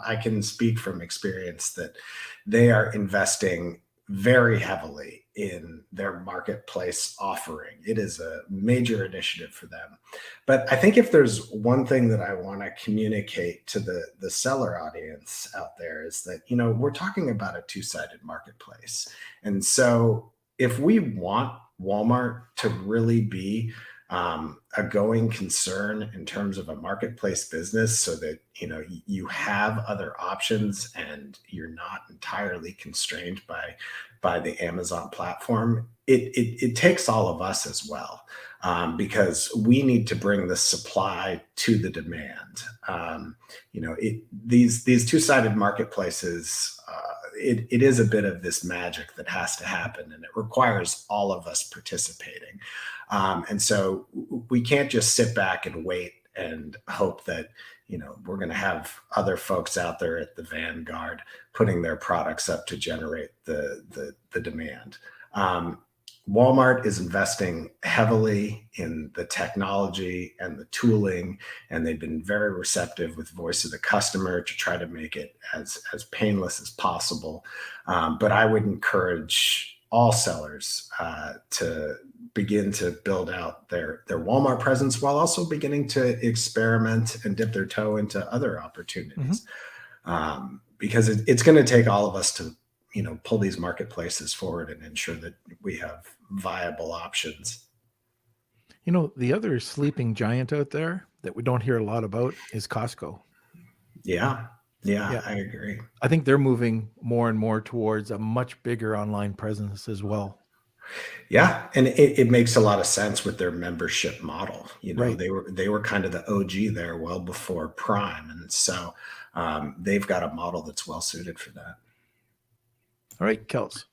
I can speak from experience that they are investing very heavily in their marketplace offering. It is a major initiative for them. But I think if there's one thing that I want to communicate to the seller audience out there is that, we're talking about a two-sided marketplace. And so if we want Walmart to really be a going concern in terms of a marketplace business, so that you have other options and you're not entirely constrained by the Amazon platform, it takes all of us as well, because we need to bring the supply to the demand. These two-sided marketplaces, it is a bit of this magic that has to happen, and it requires all of us participating. And so we can't just sit back and wait and hope that, we're going to have other folks out there at the vanguard putting their products up to generate the demand. Walmart is investing heavily in the technology and the tooling, and they've been very receptive with voice of the customer to try to make it as painless as possible. But I would encourage all sellers to begin to build out their Walmart presence while also beginning to experiment and dip their toe into other opportunities. Because it's going to take all of us to pull these marketplaces forward and ensure that we have viable options. The other sleeping giant out there that we don't hear a lot about is Costco. Yeah, I agree. I think they're moving more and more towards a much bigger online presence as well. Yeah, and it makes a lot of sense with their membership model. Right. They were kind of the OG there well before Prime, and so they've got a model that's well suited for that. All right, Kels.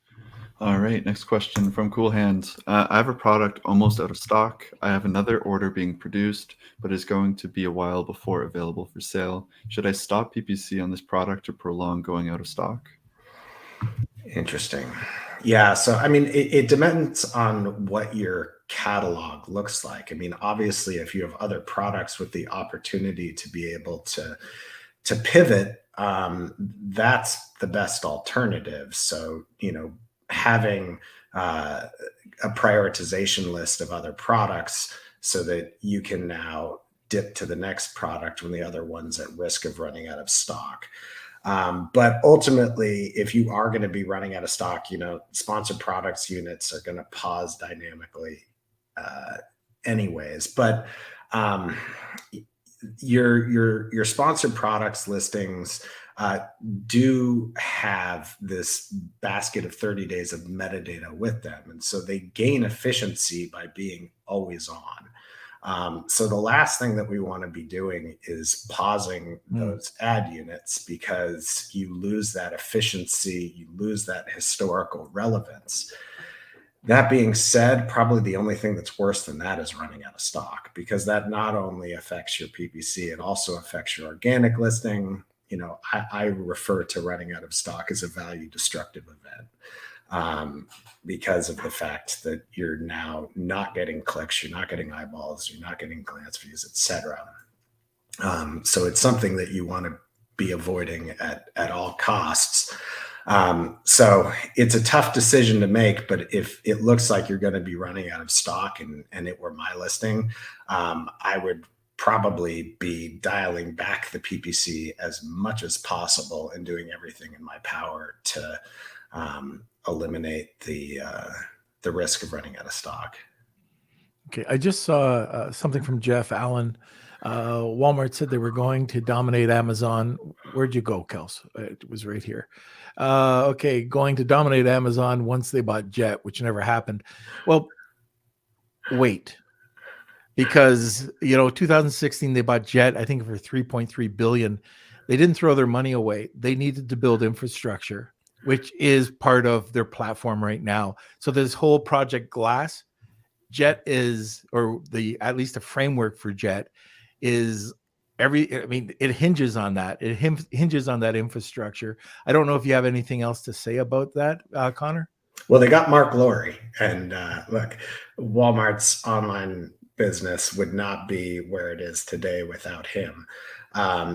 All right, next question from Cool Hands. I have a product almost out of stock. I have another order being produced, but it's going to be a while before available for sale. Should I stop PPC on this product to prolong going out of stock? Interesting. Yeah, so it depends on what your catalog looks like. Obviously, if you have other products with the opportunity to be able to pivot, that's the best alternative. So, having a prioritization list of other products so that you can now dip to the next product when the other one's at risk of running out of stock. But ultimately, if you are going to be running out of stock, sponsored products units are going to pause dynamically anyways. But your sponsored products listings do have this basket of 30 days of metadata with them. And so they gain efficiency by being always on. So the last thing that we want to be doing is pausing those ad units, because you lose that efficiency, you lose that historical relevance. That being said, probably the only thing that's worse than that is running out of stock, because that not only affects your PPC, it also affects your organic listing. I refer to running out of stock as a value destructive event, because of the fact that you're now not getting clicks, you're not getting eyeballs, you're not getting glance views, etc. So it's something that you want to be avoiding at all costs. So it's a tough decision to make, but if it looks like you're going to be running out of stock and it were my listing, I would probably be dialing back the PPC as much as possible and doing everything in my power to eliminate the risk of running out of stock. Okay, I just saw something from Jeff Allen. Walmart said they were going to dominate Amazon. Where'd you go, Kels? It was right here. Okay, going to dominate Amazon once they bought Jet, which never happened. Well, wait, because 2016 they bought Jet, I think for $3.3 billion. They didn't throw their money away. They needed to build infrastructure, which is part of their platform right now. So this whole Project Glass, Jet is, or at least a framework for Jet is it hinges on that. It hinges on that infrastructure. I don't know if you have anything else to say about that, Connor. Well, they got Mark Lowry, and look, Walmart's online business would not be where it is today without him.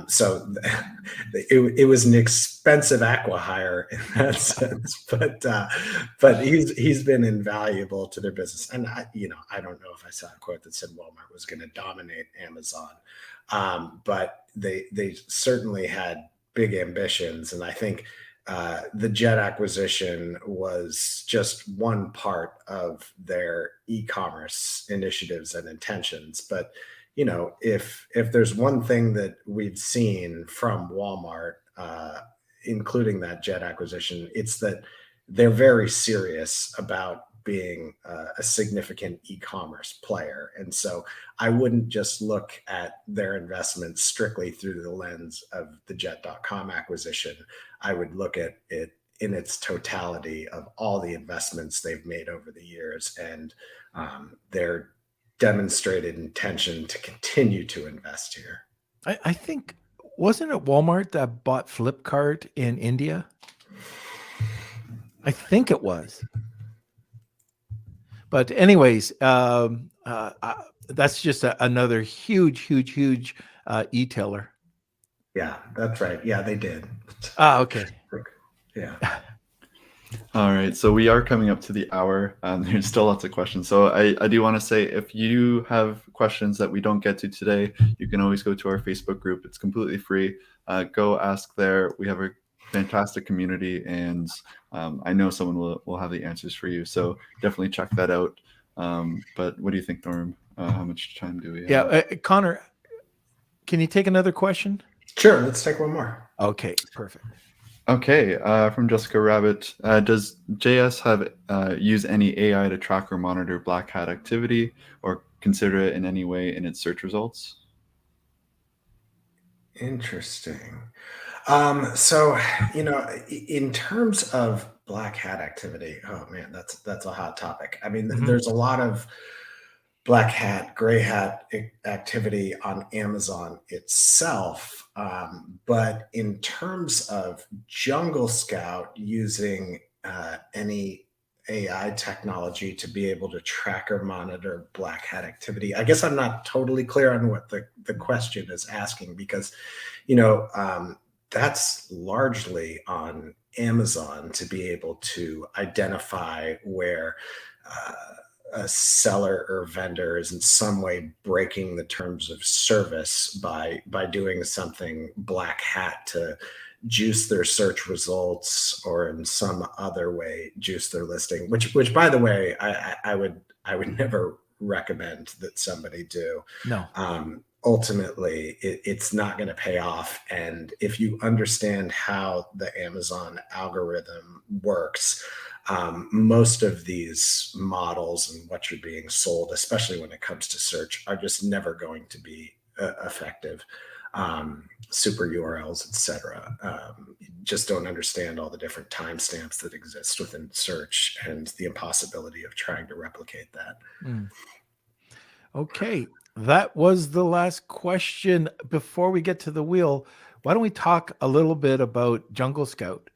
So it was an expensive acqui-hire in that sense, but he's been invaluable to their business. And I don't know if I saw a quote that said Walmart was going to dominate Amazon, but they certainly had big ambitions, and I think the Jet acquisition was just one part of their e-commerce initiatives and intentions. But if there's one thing that we've seen from Walmart, including that Jet acquisition, it's that they're very serious about being a significant e-commerce player. And so I wouldn't just look at their investments strictly through the lens of the Jet.com acquisition. I would look at it in its totality of all the investments they've made over the years and their demonstrated intention to continue to invest here. I think, wasn't it Walmart that bought Flipkart in India? I think it was. But anyways, that's just another huge e-tailer. Yeah, that's right. Yeah, they did. Okay. Yeah. All right, so we are coming up to the hour. There's still lots of questions. So I do want to say, if you have questions that we don't get to today, you can always go to our Facebook group. It's completely free. Go ask there. We have a fantastic community, and I know someone will have the answers for you. So definitely check that out. But what do you think, Norm? How much time do we have? Yeah, Connor, can you take another question? Sure, let's take one more. Okay, perfect. Okay, from Jessica Rabbit, does JS have use any AI to track or monitor black hat activity or consider it in any way in its search results? Interesting. So, in terms of black hat activity, oh man, that's a hot topic. I mean, there's a lot of black hat, gray hat activity on Amazon itself. But in terms of Jungle Scout using any AI technology to be able to track or monitor black hat activity, I guess I'm not totally clear on what the question is asking, because, that's largely on Amazon to be able to identify where a seller or vendor is in some way breaking the terms of service by doing something black hat to juice their search results or in some other way juice their listing, which by the way, I would never recommend that somebody do. No. Ultimately, it's not going to pay off. And if you understand how the Amazon algorithm works, most of these models and what you're being sold, especially when it comes to search, are just never going to be effective. Super URLs, etc. Just don't understand all the different timestamps that exist within search and the impossibility of trying to replicate that. Okay, that was the last question. Before we get to the wheel, why don't we talk a little bit about Jungle Scout?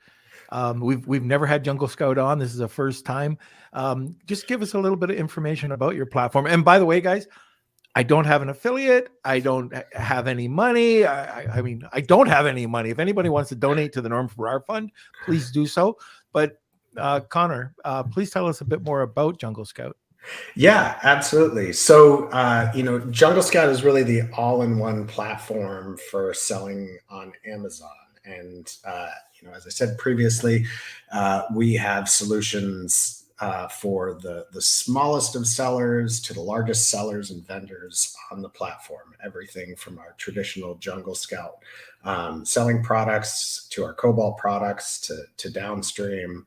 We've never had Jungle Scout on. This is the first time. Just give us a little bit of information about your platform. And by the way, guys, I don't have an affiliate. I don't have any money. I mean, I don't have any money. If anybody wants to donate to the Norm Farrar Fund, please do so. But Connor, please tell us a bit more about Jungle Scout. Yeah, absolutely. So, Jungle Scout is really the all-in-one platform for selling on Amazon. And as I said previously, we have solutions for the smallest of sellers to the largest sellers and vendors on the platform. Everything from our traditional Jungle Scout selling products to our Cobalt products to downstream.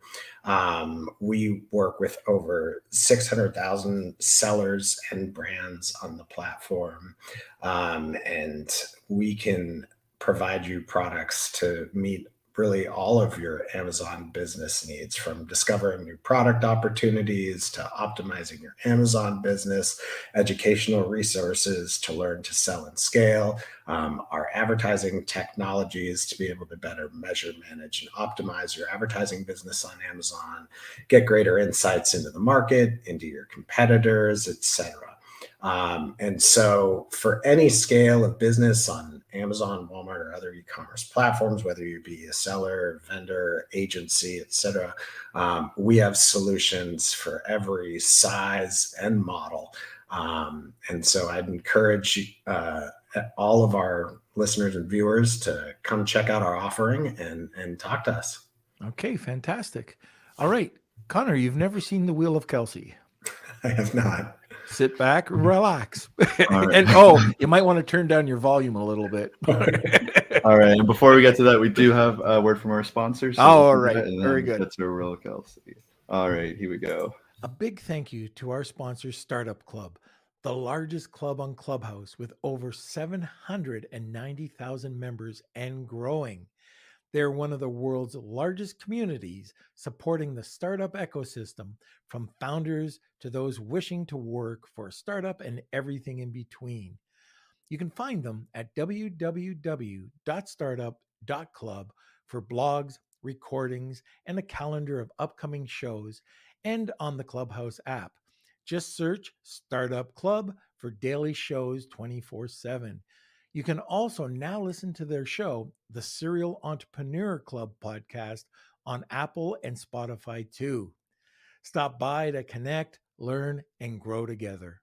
We work with over 600,000 sellers and brands on the platform. And we can provide you products to meet really all of your Amazon business needs, from discovering new product opportunities to optimizing your Amazon business, educational resources to learn to sell and scale, our advertising technologies to be able to better measure, manage, and optimize your advertising business on Amazon, get greater insights into the market, into your competitors, etc. And so for any scale of business on Amazon, Walmart, or other e-commerce platforms, whether you be a seller, vendor, agency, etc., we have solutions for every size and model. And so I'd encourage all of our listeners and viewers to come check out our offering and talk to us. Okay, fantastic. All right, Connor, you've never seen The Wheel of Kelsey. I have not. Sit back, relax. Right. And you might want to turn down your volume a little bit. All right. And before we get to that, we do have a word from our sponsors. All right. Very good. That's a real Kelsey. All right. Here we go. A big thank you to our sponsor, Startup Club, the largest club on Clubhouse with over 790,000 members and growing. They're one of the world's largest communities supporting the startup ecosystem, from founders to those wishing to work for a startup and everything in between. You can find them at www.startup.club for blogs, recordings, and a calendar of upcoming shows, and on the Clubhouse app. Just search Startup Club for daily shows 24/7. You can also now listen to their show, the Serial Entrepreneur Club podcast, on Apple and Spotify too. Stop by to connect, learn, and grow together.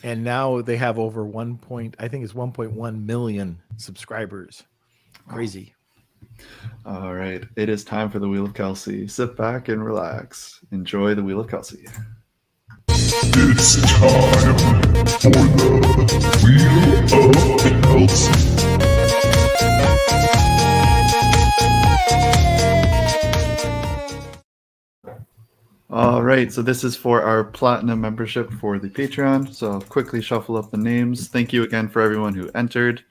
And now they have over 1.1 million subscribers. Crazy. All right. It is time for the Wheel of Kelsey. Sit back and relax. Enjoy the Wheel of Kelsey. It's time for the Wheel of Kelsey. All right, so this is for our Platinum membership for the Patreon. So I'll quickly shuffle up the names. Thank you again for everyone who entered,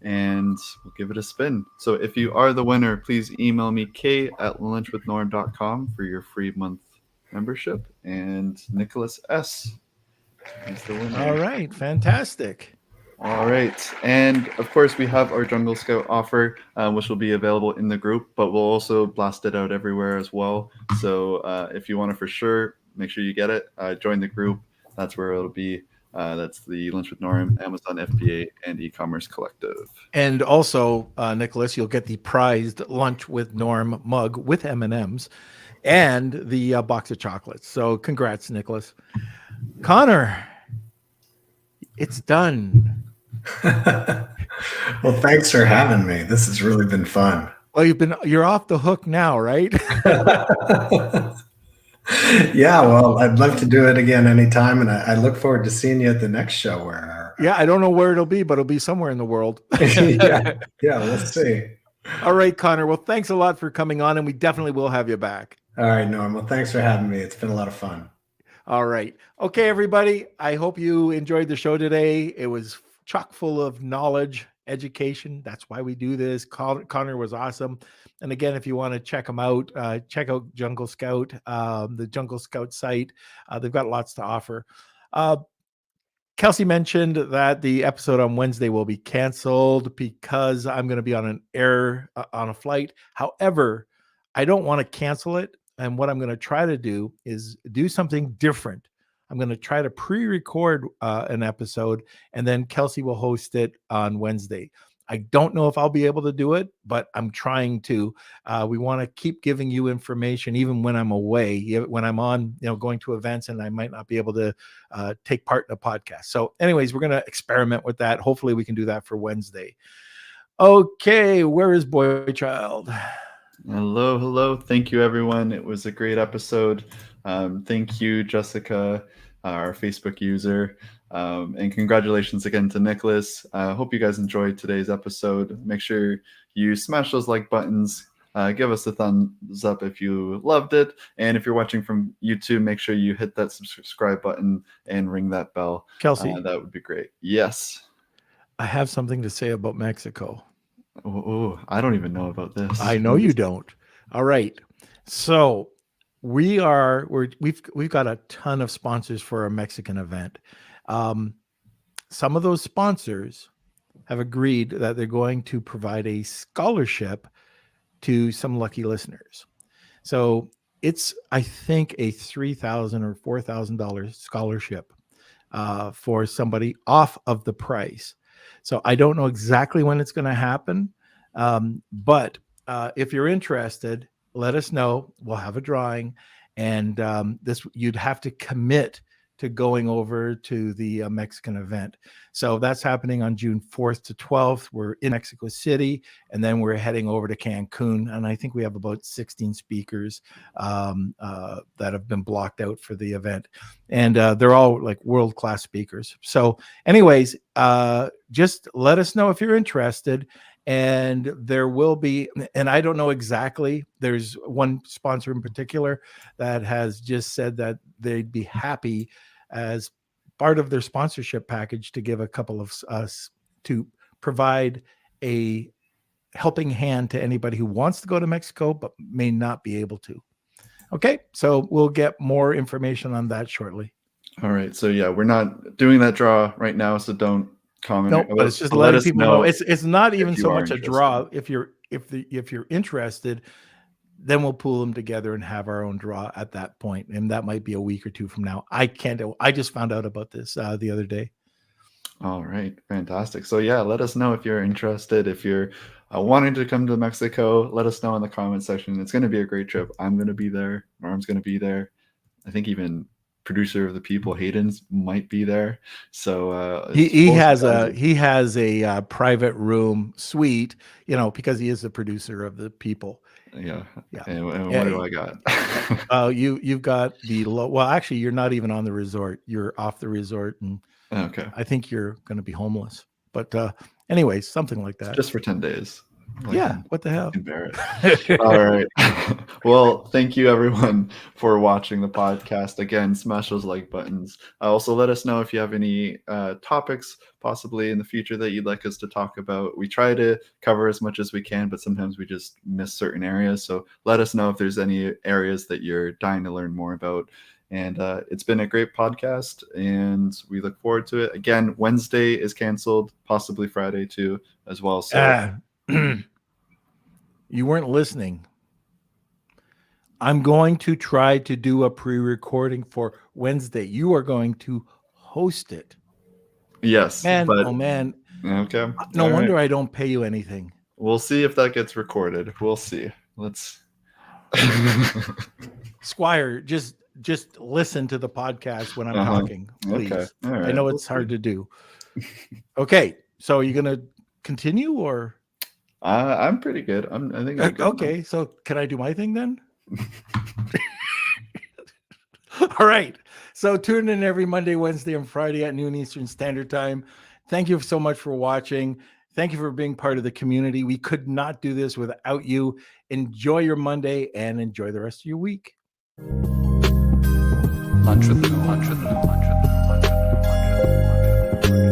and we'll give it a spin. So if you are the winner, please email me k@lunchwithnorm.com for your free month membership. And Nicholas S. is the winner. All right, fantastic. All right. And of course, we have our Jungle Scout offer, which will be available in the group, but we'll also blast it out everywhere as well. So if you want to for sure, make sure you get it. Join the group. That's where it'll be. That's the Lunch with Norm, Amazon FBA, and eCommerce Collective. And also, Nicholas, you'll get the prized Lunch with Norm mug with M&Ms and the box of chocolates. So congrats, Nicholas. Connor, it's done. Well, thanks for having me. This has really been fun. Well, you're off the hook now, right? Yeah, well, I'd love to do it again anytime, and I look forward to seeing you at the next show. Yeah, I don't know where it'll be, but it'll be somewhere in the world. yeah, we'll see. All right, Connor. Well, thanks a lot for coming on, and we definitely will have you back. All right, Norm. Well, thanks for having me. It's been a lot of fun. All right. Okay, everybody. I hope you enjoyed the show today. It was chock full of knowledge, education. That's why we do this. Connor was awesome. And again, if you want to check them out, check out Jungle Scout, the Jungle Scout site. They've got lots to offer. Kelsey mentioned that the episode on Wednesday will be canceled because I'm going to be on a flight. However, I don't want to cancel it. And what I'm going to try to do is do something different. I'm going to try to pre-record an episode, and then Kelsey will host it on Wednesday. I don't know if I'll be able to do it, but I'm trying to. We want to keep giving you information, even when I'm away, when I'm on, going to events, and I might not be able to take part in a podcast. So anyways, we're going to experiment with that. Hopefully we can do that for Wednesday. Okay, where is Boy Child? Hello. Thank you, everyone. It was a great episode. Thank you, Jessica, our Facebook user. And congratulations again to Nicholas. Hope you guys enjoyed today's episode. Make sure you smash those like buttons. Give us a thumbs up if you loved it. And if you're watching from YouTube, make sure you hit that subscribe button and ring that bell. Kelsey, That would be great. Yes. I have something to say about Mexico. Oh, I don't even know about this. I know you don't. All right. So we've got a ton of sponsors for a Mexican event. Some of those sponsors have agreed that they're going to provide a scholarship to some lucky listeners. So it's, I think, a $3,000 or $4,000 scholarship for somebody off of the price. So I don't know exactly when it's going to happen, but if you're interested, let us know. We'll have a drawing, and you'd have to commit to going over to the Mexican event. So that's happening on June 4th to 12th. We're in Mexico City, and then we're heading over to Cancun. And I think we have about 16 speakers that have been blocked out for the event. And they're all like world-class speakers. So anyways, just let us know if you're interested. And there will be, and I don't know exactly, there's one sponsor in particular that has just said that they'd be happy as part of their sponsorship package to give a couple of us to provide a helping hand to anybody who wants to go to Mexico but may not be able to. Okay, so we'll get more information on that shortly. All right, so yeah, we're not doing that draw right now, so don't comment. No, but it's just letting people know. It's not even so much a draw. If you're interested, then we'll pool them together and have our own draw at that point, and that might be a week or two from now. I just found out about this the other day. All right, fantastic. So yeah, let us know if you're interested. If you're wanting to come to Mexico, let us know in the comment section. It's going to be a great trip. I'm going to be there. Norm's going to be there. I think even producer of the people, Hayden's, might be there. So he has a private room suite, because he is the producer of the people. Yeah. And what do I got? You've got well, actually, you're not even on the resort. You're off the resort, and okay, I think you're going to be homeless. But anyways, something like that. Just for 10 days. What the hell? All right. Well, thank you everyone for watching the podcast. Again, smash those like buttons. Also, let us know if you have any topics possibly in the future that you'd like us to talk about. We try to cover as much as we can, but sometimes we just miss certain areas. So let us know if there's any areas that you're dying to learn more about. And it's been a great podcast, and we look forward to it. Again, Wednesday is canceled, possibly Friday too, as well. So you weren't listening. I'm going to try to do a pre-recording for Wednesday. You are going to host it. Yes. Man, man. Okay. No wonder I don't pay you anything. We'll see if that gets recorded. We'll see. Let's. Squire, just listen to the podcast when I'm talking, please. Okay. All right. I know it's hard to do. Okay. So are you going to continue or? I'm pretty good. I think I'm good. Okay. Now. So can I do my thing then? All right. So tune in every Monday, Wednesday, and Friday at noon Eastern Standard Time. Thank you so much for watching. Thank you for being part of the community. We could not do this without you. Enjoy your Monday and enjoy the rest of your week. Lunch with the